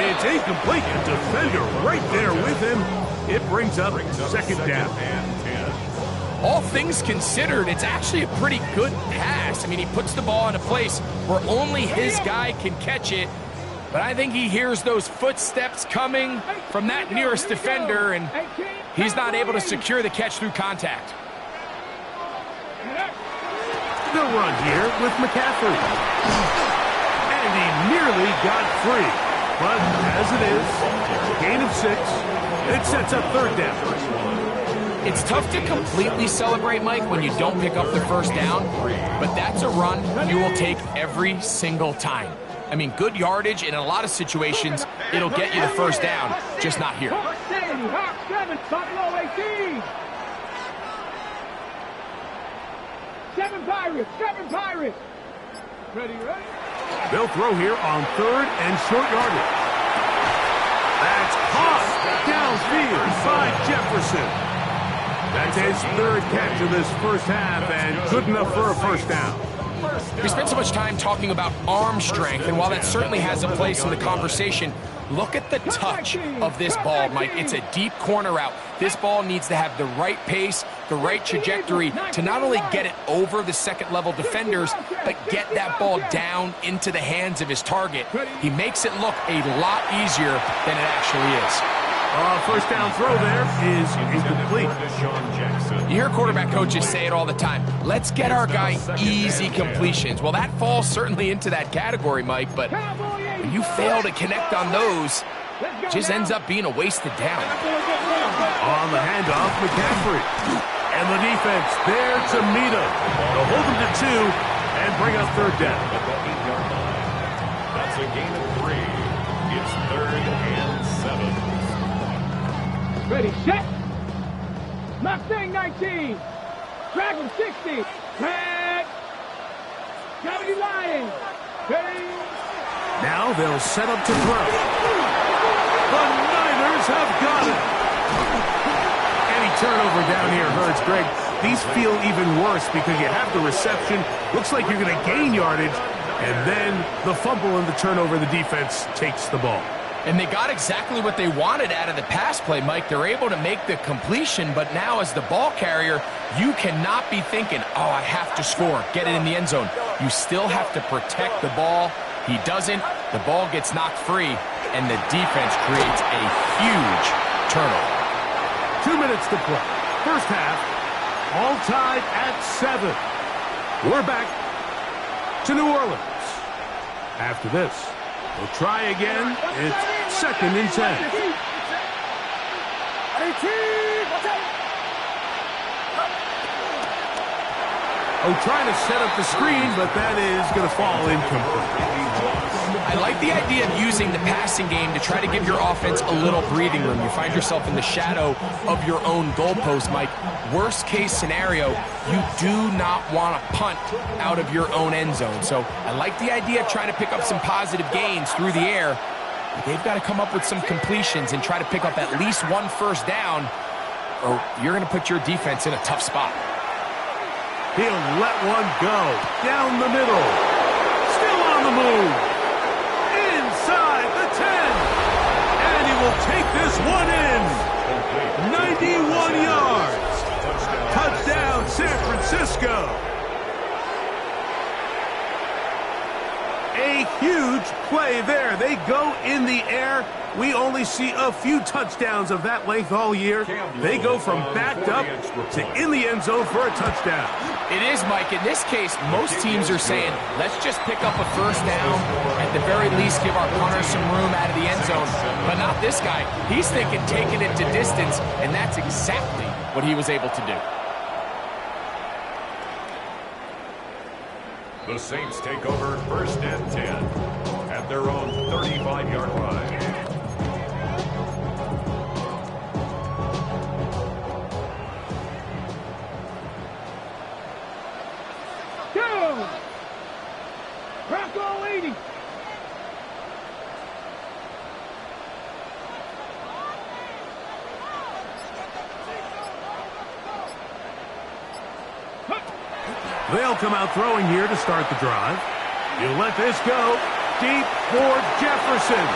It's incomplete. A defender right there with him. It brings up 2nd down. All things considered, it's actually a pretty good pass. I mean, he puts the ball in a place where only his guy can catch it. But I think he hears those footsteps coming from that nearest defender, and he's not able to secure the catch through contact. The run here with McCaffrey. And he nearly got free. But as it is, gain of 6, it sets up 3rd down. It's tough to completely celebrate, Mike, when you don't pick up the first down, but that's a run you will take every single time. I mean, good yardage in a lot of situations, it'll get you the first down, just not here. Pirates. 7 Pirates. Ready, ready? They'll throw here on 3rd and short yardage. That's caught downfield by Jefferson. That's his 3rd catch of this first half and good enough for a first down. We spent so much time talking about arm strength, and while that certainly has a place in the conversation, look at the touch of this ball, Mike. It's a deep corner route. This ball needs to have the right pace, the right trajectory to not only get it over the second-level defenders, but get that ball down into the hands of his target. He makes it look a lot easier than it actually is. First down throw there is incomplete. You hear quarterback coaches say it all the time. Let's get our guy easy completions. Well, that falls certainly into that category, Mike, but when you fail to connect on those, it just ends up being a wasted down. On the handoff, McCaffrey. And the defense there to meet him. They'll hold him to 2 and bring up 3rd down. That's a gain of 3. It's 3rd and 7. Ready, set. Mustang 19. Dragon 60. Red. County Lions. Ready. Now they'll set up to throw. The Niners have got it. Any turnover down here hurts, Greg. These feel even worse because you have the reception. Looks like you're going to gain yardage. And then the fumble and the turnover, the defense takes the ball. And they got exactly what they wanted out of the pass play, Mike. They're able to make the completion, but now as the ball carrier, you cannot be thinking, oh, I have to score, get it in the end zone. You still have to protect the ball. He doesn't. The ball gets knocked free, and the defense creates a huge turnover. 2 minutes to play. First half, all tied at 7. We're back to New Orleans. After this, we'll try again. It's 2nd and 10. Trying to set up the screen, but that is going to fall incomplete. I like the idea of using the passing game to try to give your offense a little breathing room. You find yourself in the shadow of your own goalpost, Mike. Worst case scenario, you do not want to punt out of your own end zone. So I like the idea of trying to pick up some positive gains through the air. But they've got to come up with some completions and try to pick up at least 1 first down, or you're going to put your defense in a tough spot. He'll let one go down the middle. Still on the move. Inside the 10. And he will take this one in. 91 yards. Touchdown, San Francisco. A huge play there. They go in the air. We only see a few touchdowns of that length all year. They go from backed up to in the end zone for a touchdown. It is, Mike. In this case, most teams are saying, let's just pick up a first down. At the very least, give our punter some room out of the end zone. But not this guy. He's thinking taking it to distance, and that's exactly what he was able to do. The Saints take over 1st and 10 at their own 35-yard line. Go! Rocco 80. They'll come out throwing here to start the drive. You let this go deep for Jefferson.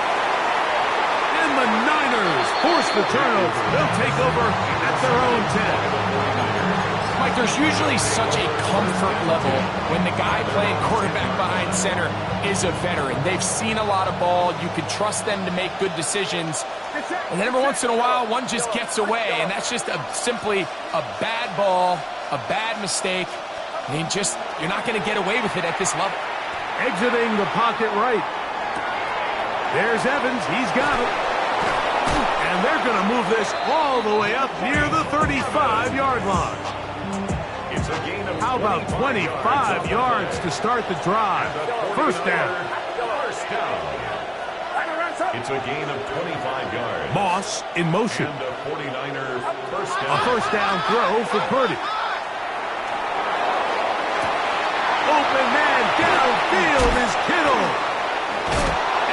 And the Niners force the turnover. They'll take over at their own 10. Mike, there's usually such a comfort level when the guy playing quarterback behind center is a veteran. They've seen a lot of ball. You can trust them to make good decisions. And then every once in a while, one just gets away. And that's just simply a bad ball, a bad mistake. I mean, you're not going to get away with it at this level. Exiting the pocket right. There's Evans. He's got it. And they're going to move this all the way up near the 35-yard line. It's a gain of How about 25 yards to start the drive? First down. It's a gain of 25 yards. Moss in motion. And a 49er first down. A first down throw for Purdy. open man downfield is Kittle.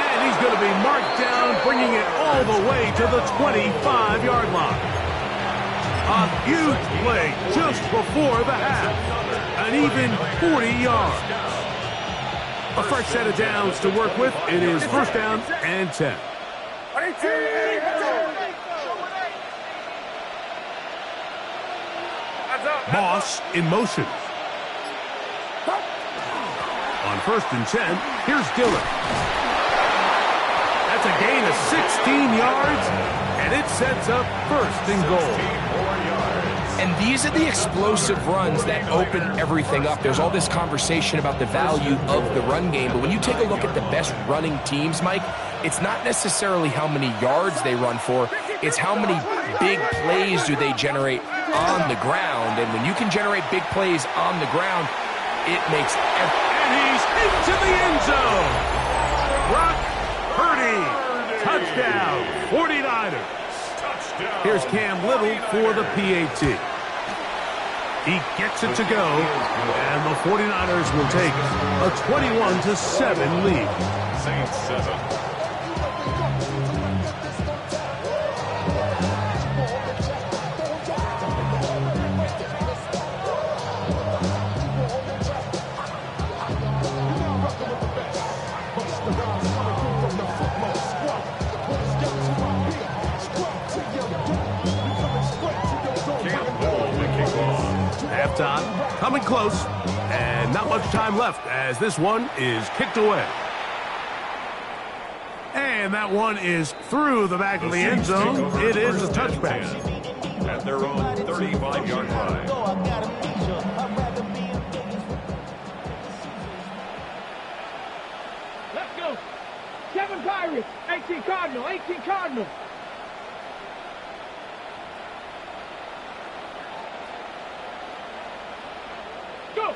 And he's going to be marked down, bringing it all the way to the 25-yard line. A huge play just before the half. An even 40 yards. A fresh set of downs to work with. It is first down and 10. Moss in motion. On first and 10, here's Dillon. That's a gain of 16 yards, and it sets up first and goal. And these are the explosive runs that open everything up. There's all this conversation about the value of the run game, but when you take a look at the best running teams, Mike, it's not necessarily how many yards they run for, it's how many big plays do they generate on the ground. And when you can generate big plays on the ground, it makes And he's into the end zone. Brock Purdy. Touchdown, 49ers. Here's Cam Little for the PAT. He gets it to go, and the 49ers will take a 21-7 lead. Saints 7. Halftime, coming close, and not much time left as this one is kicked away. And that one is through the back of the end zone. It is a touchback. At their own 35-yard line. Let's go. 7 Pirates, 18 Cardinal, 18 Cardinal. Go.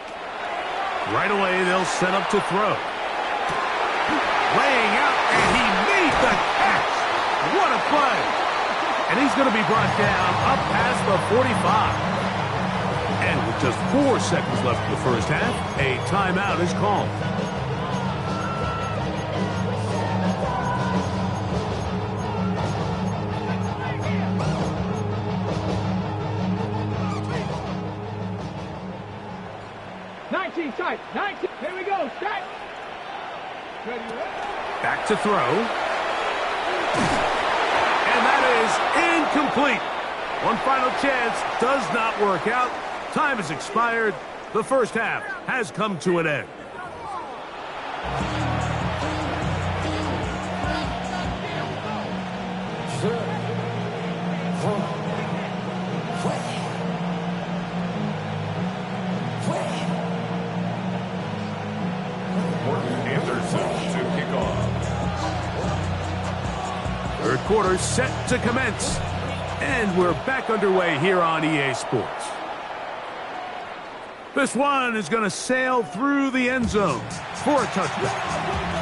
Right away, they'll set up to throw. Laying out, and he made the catch. What a play. And he's going to be brought down up past the 45. And with just 4 seconds left in the first half, a timeout is called. Tight. 19. Here we go. Set. Ready. Back to throw. And that is incomplete. One final chance does not work out. Time has expired. The first half has come to an end. Third quarter set to commence. And we're back underway here on EA Sports. This one is going to sail through the end zone for a touchdown.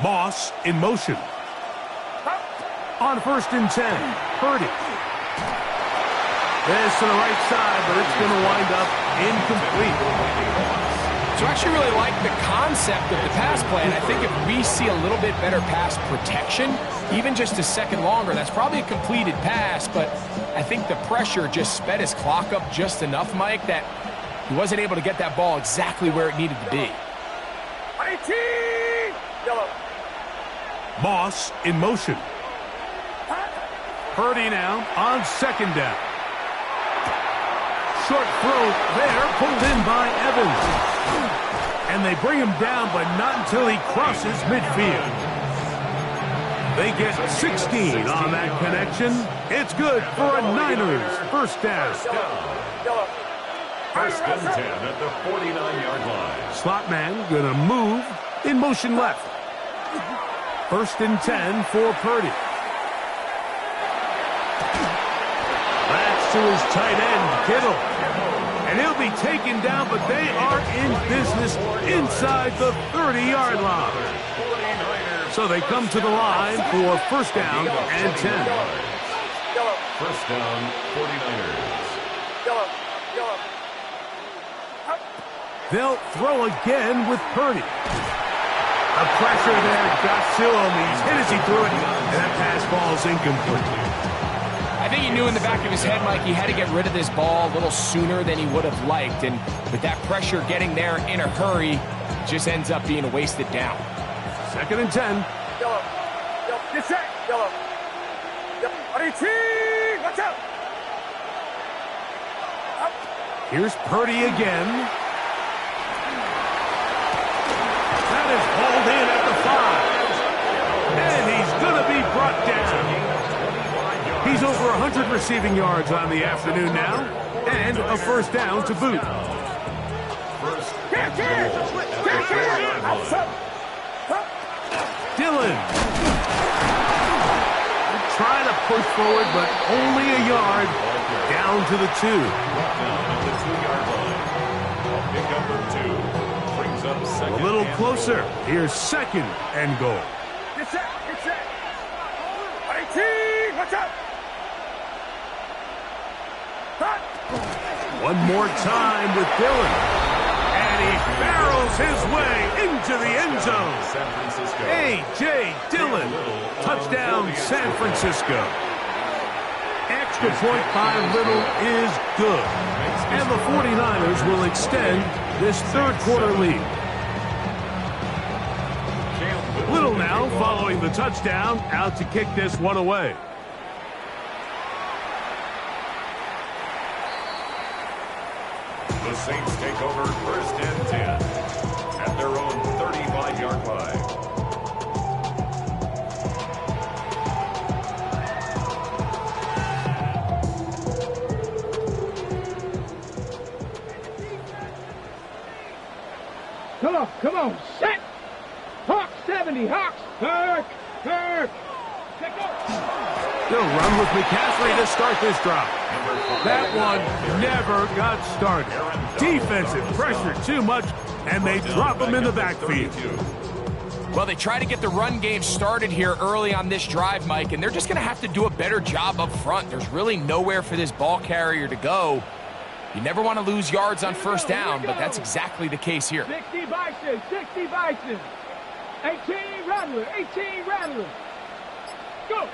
Moss in motion. On first and 10, Purdy. This to the right side, but it's going to wind up incomplete. So I actually really like the concept of the pass play, and I think if we see a little bit better pass protection, even just a second longer, that's probably a completed pass, but I think the pressure just sped his clock up just enough, Mike, that he wasn't able to get that ball exactly where it needed to be. Moss in motion. Purdy now on second down. Short throw there, pulled in by Evans. And they bring him down, but not until he crosses midfield. They get 16 on that connection. It's good for a Niners first down. First and 10 at the 49-yard line. Slot man gonna move in motion left. First and 10 for Purdy. That's to to his tight end, Kittle. And he'll be taken down, but they are in business inside the 30-yard line. So they come to the line for first down and 10. First down, 49ers. They'll throw again with Purdy. A pressure there got to him. He's hit as he threw it, and that pass ball's incomplete. I think he knew in the back of his head, Mike, he had to get rid of this ball a little sooner than he would have liked. And with that pressure getting there in a hurry, it just ends up being a wasted down. Second and 10. Get set. Watch out. Here's Purdy again. That is hauled in at the 5. And he's going to be brought down. He's over 100 receiving yards on the afternoon now. And a first down to boot. Dillon. Trying to push forward, but only a yard. Down to the 2. A little closer. Here's second and goal. Get set. Watch out. One more time with Dillon. And he barrels his way into the end zone. A.J. Dillon. Touchdown, San Francisco. Extra point by Little is good. And the 49ers will extend this third quarter lead. Little now following the touchdown, out to kick this one away. The Saints take over first and 10 at their own 35-yard line. Come on, set! Hawks 70, Hawks! Kirk! They'll run with McCaffrey to start this drive. That one never got started. Defensive pressure too much, and they drop him in the backfield. Well, they try to get the run game started here early on this drive, Mike, and they're just going to have to do a better job up front. There's really nowhere for this ball carrier to go. You never want to lose yards on first down, but that's exactly the case here. 60 Bison. 18 Rattler. Go.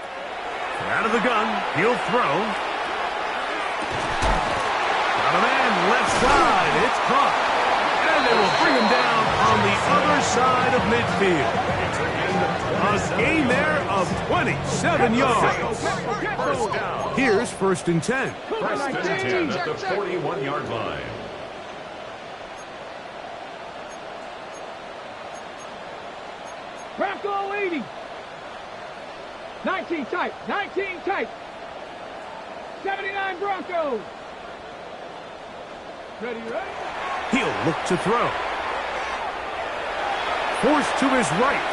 Out of the gun, he'll throw. Got a man left side, it's caught. And they will bring him down on the other side of midfield. A gain there of 27 yards. Here's first and 10. First and 10 at the 41-yard line. Bronco 80. 19 tight. 79 Broncos. Ready? He'll look to throw. Forced to his right.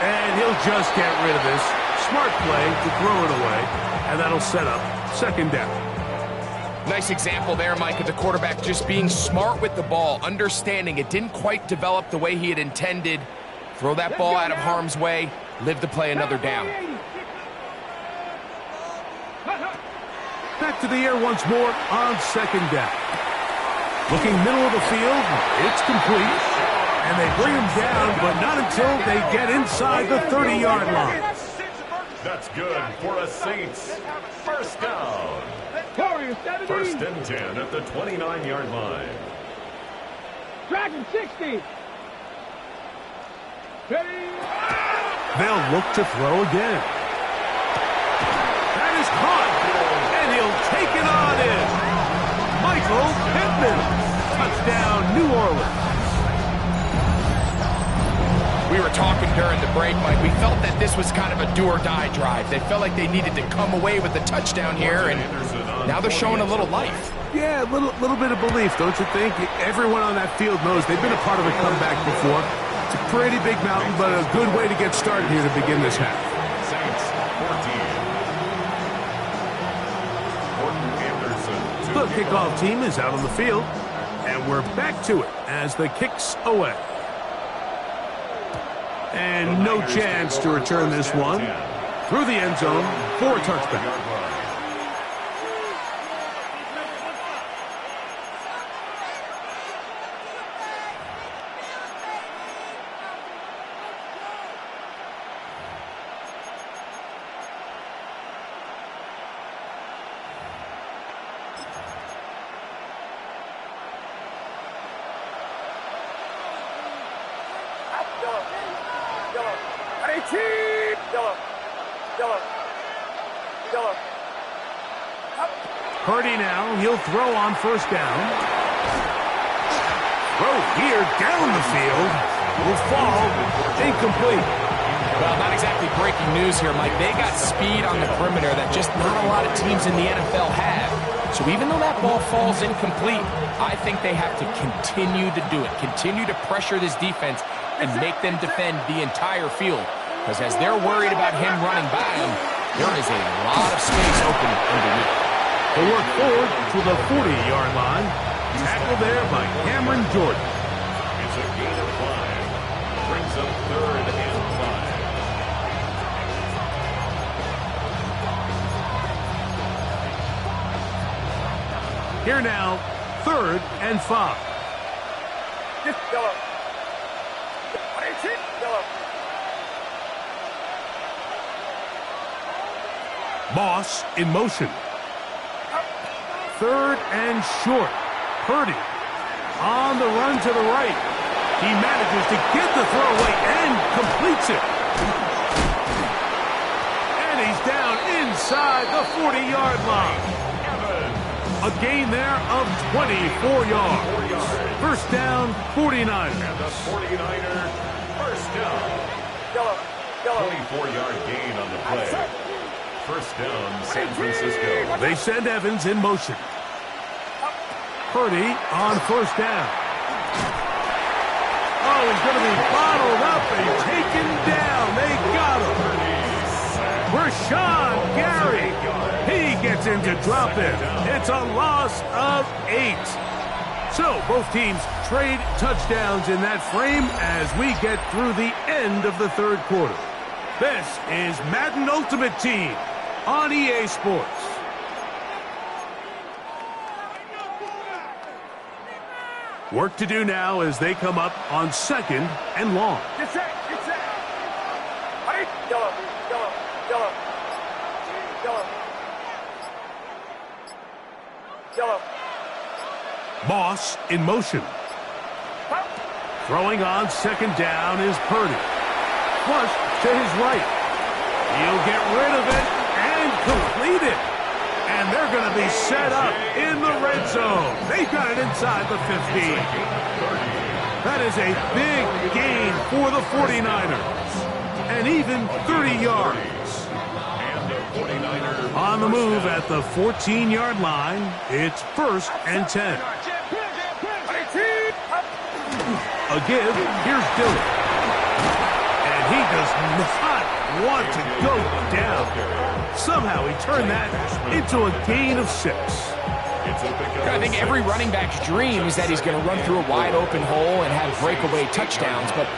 And he'll just get rid of this. Smart play to throw it away. And that'll set up second down. Nice example there, Mike, of the quarterback just being smart with the ball, understanding it didn't quite develop the way he had intended. Throw that ball out of harm's way, live to play another down. Back to the air once more on second down. Looking middle of the field, it's complete. And they bring him down, but not until they get inside the 30-yard line. That's good for a Saints first down. First and 10 at the 29-yard line. Dragon 60. Ready? They'll look to throw again. That is caught. And he'll take it on in. Michael Pittman. Touchdown, New Orleans. We were talking during the break, Mike. We felt that this was kind of a do-or-die drive. They felt like they needed to come away with the touchdown here, and now they're showing a little life. Yeah, a little bit of belief, don't you think? Everyone on that field knows they've been a part of a comeback before. It's a pretty big mountain, but a good way to get started here to begin this half. Saints 14. Gordon The kickoff team is out on the field, and we're back to it as the kick's away. And no chance to return this one through the end zone for a touchback. Purdy now, he'll throw on first down. Throw here down the field. Will fall incomplete. Well, not exactly breaking news here, Mike. They got speed on the perimeter that just not a lot of teams in the NFL have. So even though that ball falls incomplete, I think they have to continue to do it. Continue to pressure this defense and make them defend the entire field. Because as they're worried about him running by them, there is a lot of space open underneath. They work forward to the 40-yard line. Tackled there by Cameron Jordan. It's a gain of 5. Brings up 3rd and 5. Here now, 3rd and 5. Moss in motion. 3rd and short. Purdy on the run to the right. He manages to get the throw away and completes it. And he's down inside the 40-yard line. A gain there of 24 yards. First down, 49ers. And the 49er first down. 24-yard gain on the play. First down, San Francisco. They send Evans in motion. Purdy on first down. Oh, he's going to be bottled up and taken down. They got him. Rashawn Gary. He gets into drop in. It's a loss of 8. So both teams trade touchdowns in that frame as we get through the end of the 3rd quarter. This is Madden Ultimate Team on EA Sports. Work to do now as they come up on 2nd and long. Moss in motion. Throwing on 2nd down is Purdy. Flush to his right. He'll get rid of it and complete it. And they're going to be set up in the red zone. They got it inside the 15. That is a big gain for the 49ers. And even 30 yards. On the move at the 14-yard line, it's 1st and 10. A give, here's Dillon. And he does not want to go down. Somehow he turned that into a gain of 6. I think every running back's dream is that he's going to run through a wide open hole and have breakaway touchdowns, but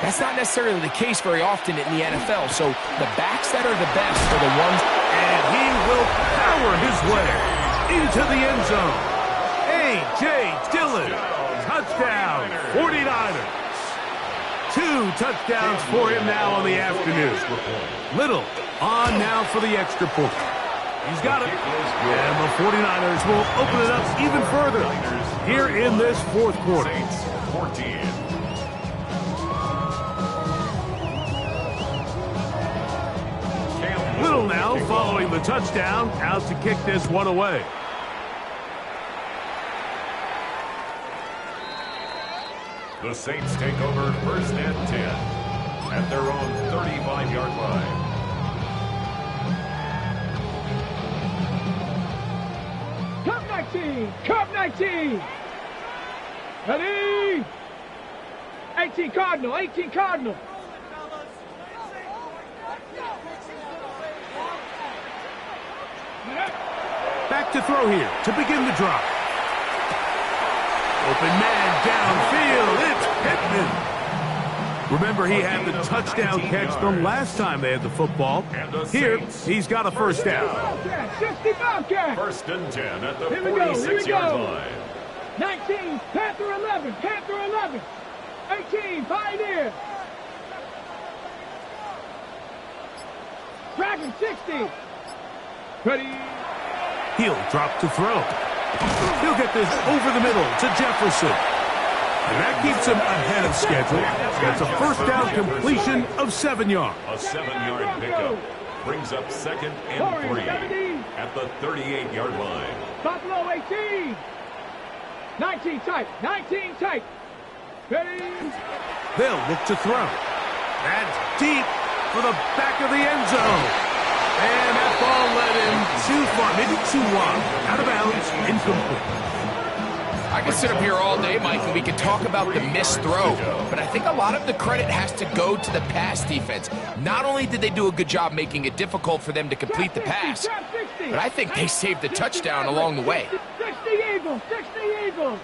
that's not necessarily the case very often in the NFL. So the backs that are the best are the ones. And he will power his way into the end zone. A.J. Dillon, touchdown, 49ers. 2 touchdowns for him now on the afternoon. Little on now for the extra point. He's got it. And the 49ers will open it up even further here in this 4th quarter. 14. Little now following the touchdown, out to kick this one away. The Saints take over 1st and 10 at their own 35-yard line. Cup 19! Cup 19! Ready? 18 Cardinal, 18 Cardinal. Back to throw here to begin the drive. Open man downfield. It's Pittman. Remember, he had the touchdown catch from last time they had the football. Here, he's got a first down. First and 10 at the 46-yard line. 19, Panther 11, Panther 11. 18, Pioneer. Dragon 60. Ready. He'll drop to throw. He'll get this over the middle to Jefferson. And that keeps him ahead of schedule. That's a first down completion of 7 yards. A 7-yard pickup brings up second and 3 at the 38-yard line. Buffalo 18. 19 tight, 19 tight. Ready. They'll look to throw. That's deep for the back of the end zone. And that ball led him too far, maybe too wide. Out of bounds, incomplete. I could sit up here all day, Mike, and we could talk about the missed throw, but I think a lot of the credit has to go to the pass defense. Not only did they do a good job making it difficult for them to complete the pass, but I think they saved the touchdown along the way. 60 Eagles, 60 Eagles.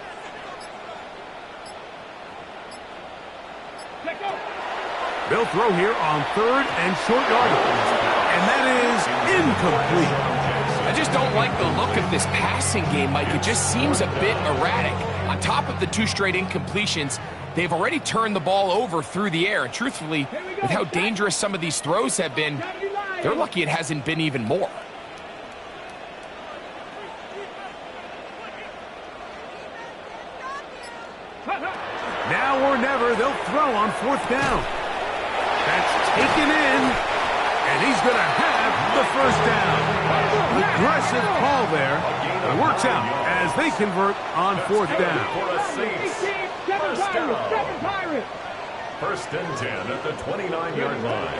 They'll throw here on third and short yardage, and that is incomplete. I just don't like the look of this passing game, Mike. It just seems a bit erratic. On top of the 2 straight incompletions, they've already turned the ball over through the air. And truthfully, with how dangerous some of these throws have been, they're lucky it hasn't been even more. Now or never, they'll throw on fourth down. That's taken in, and he's going to have the first down. Aggressive call there. It works out as they convert on fourth down. First and 10 at the 29-yard line.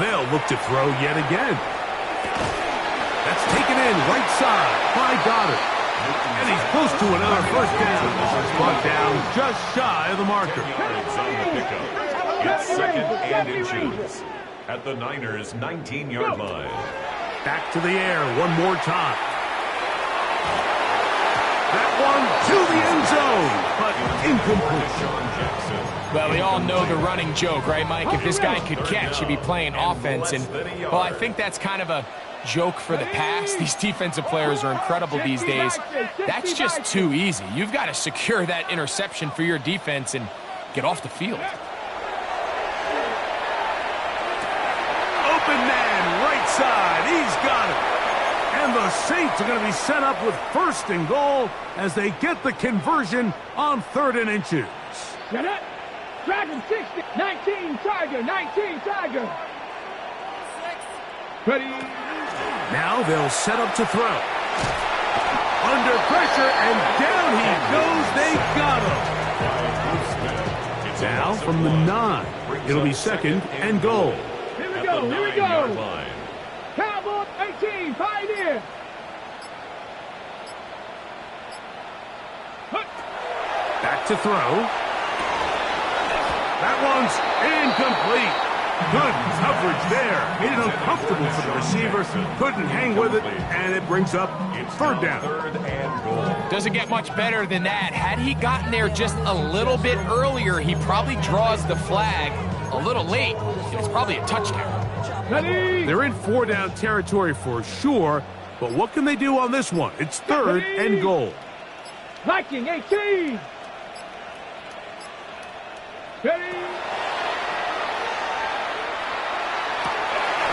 They'll look to throw yet again. That's taken in right side by Goddard. And he's close to another first down. Brought down just shy of the marker. Yards on the pickup. It's second and inches at the Niners' 19-yard line. Back to the air one more time. That one to the end zone, but incomplete. Well, we all know the running joke, right, Mike? If this guy could catch, he'd be playing offense. And, well, I think that's kind of a joke for the pass. These defensive players are incredible these days. That's just too easy. You've got to secure that interception for your defense and get off the field. Open man, right side. He's got it. And the Saints are going to be set up with first and goal as they get the conversion on third and inches. Get it? Dragon 60, 19 Tiger, 19 Tiger. Ready? Now they'll set up to throw. Under pressure, and down he goes. They got him. Now from the 9, it'll be second and goal. Here we go, here we go. Cowboy 18, Pioneer. Back to throw. That one's incomplete. Good coverage there. Made it uncomfortable for the receiver. Couldn't hang with it, and it brings up third down. Third and goal. Doesn't get much better than that. Had he gotten there just a little bit earlier, he probably draws the flag a little late. It's probably a touchdown. Ready? They're in 4-down territory for sure, but what can they do on this one? It's third and goal. Viking 18. Ready?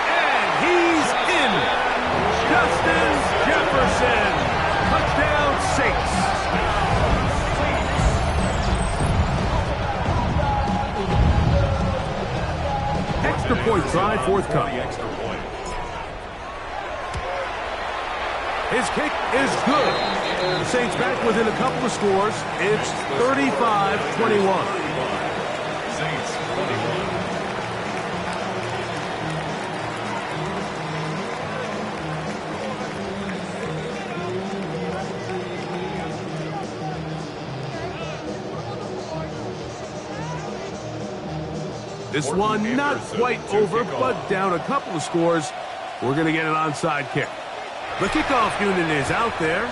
And he's in. Justin Jefferson. Touchdown Saints. Extra point try forthcoming. His kick is good. The Saints back within a couple of scores. It's 35-21. Saints 21. This one not quite over, but down a couple of scores. We're going to get an onside kick. The kickoff unit is out there,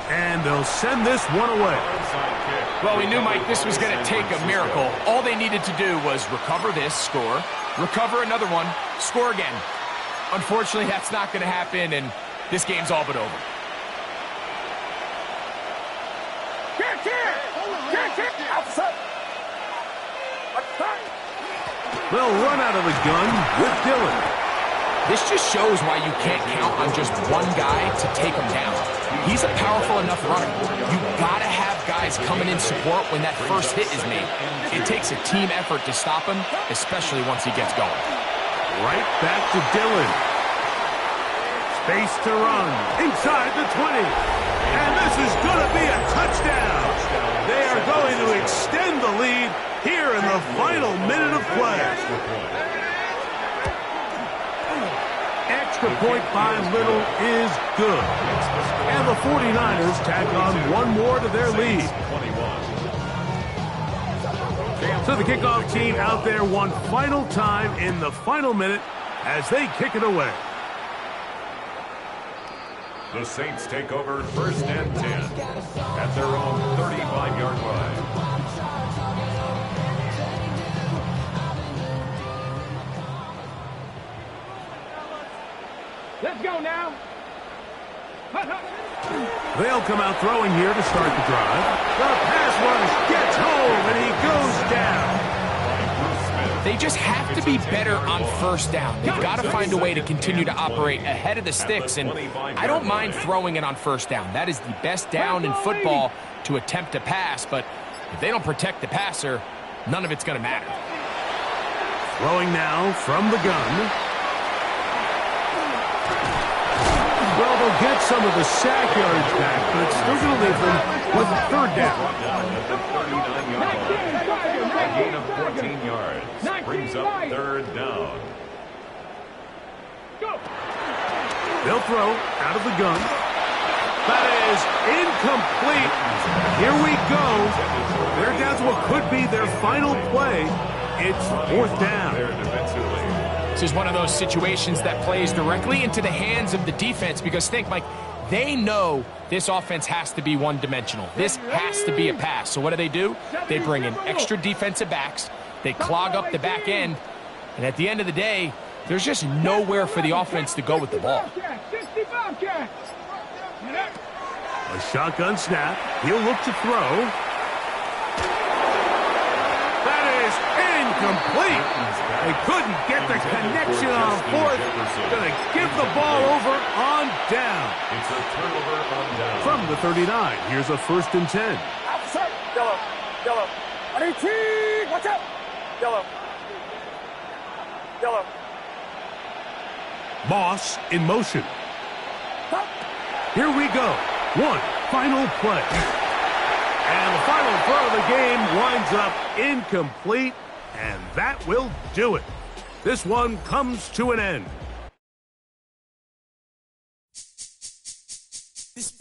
and they'll send this one away. Well, we knew, Mike, this was going to take a miracle. All they needed to do was recover this, score, recover another one, score again. Unfortunately, that's not going to happen, and this game's all but over. They'll run out of the gun with Dillon. This just shows why you can't count on just one guy to take him down. He's a powerful enough runner. You've got to have guys coming in support when that first hit is made. It takes a team effort to stop him, especially once he gets going. Right back to Dillon. Space to run. Inside the 20. And this is going to be a touchdown. They are going to extend the lead here in the final minute of play. Extra point by Little is good. And the 49ers tack on one more to their lead. So the kickoff team out there one final time in the final minute as they kick it away. The Saints take over 1st and 10 at their own 35-yard line. Let's go now. They'll come out throwing here to start the drive. The pass rush gets home, and he goes down. They just have to be better on first down. They've got to find a way to continue to operate ahead of the sticks, and I don't mind throwing it on first down. That is the best down in football to attempt to pass, but if they don't protect the passer, none of it's going to matter. Throwing now from the gun. Well, they'll get some of the sack yards back, but it's still going to leave them with a third down. A gain of 14 yards brings up 3rd down. They'll throw out of the gun. That is incomplete. Here we go. They're down to what could be their final play. It's 4th down. This is one of those situations that plays directly into the hands of the defense because think, Mike, they know this offense has to be one-dimensional. This has to be a pass. So what do? They bring in extra defensive backs. They clog up the back end. And at the end of the day, there's just nowhere for the offense to go with the ball. A shotgun snap. He'll look to throw. That is incomplete. They couldn't get the connection on 4th. Going to give the ball over on down. It's a turnover on down. From the 39, here's a 1st and 10. Yellow. Watch out. Yellow. Moss in motion. Here we go. One final play. And the final throw of the game winds up incomplete, and that will do it. This one comes to an end. This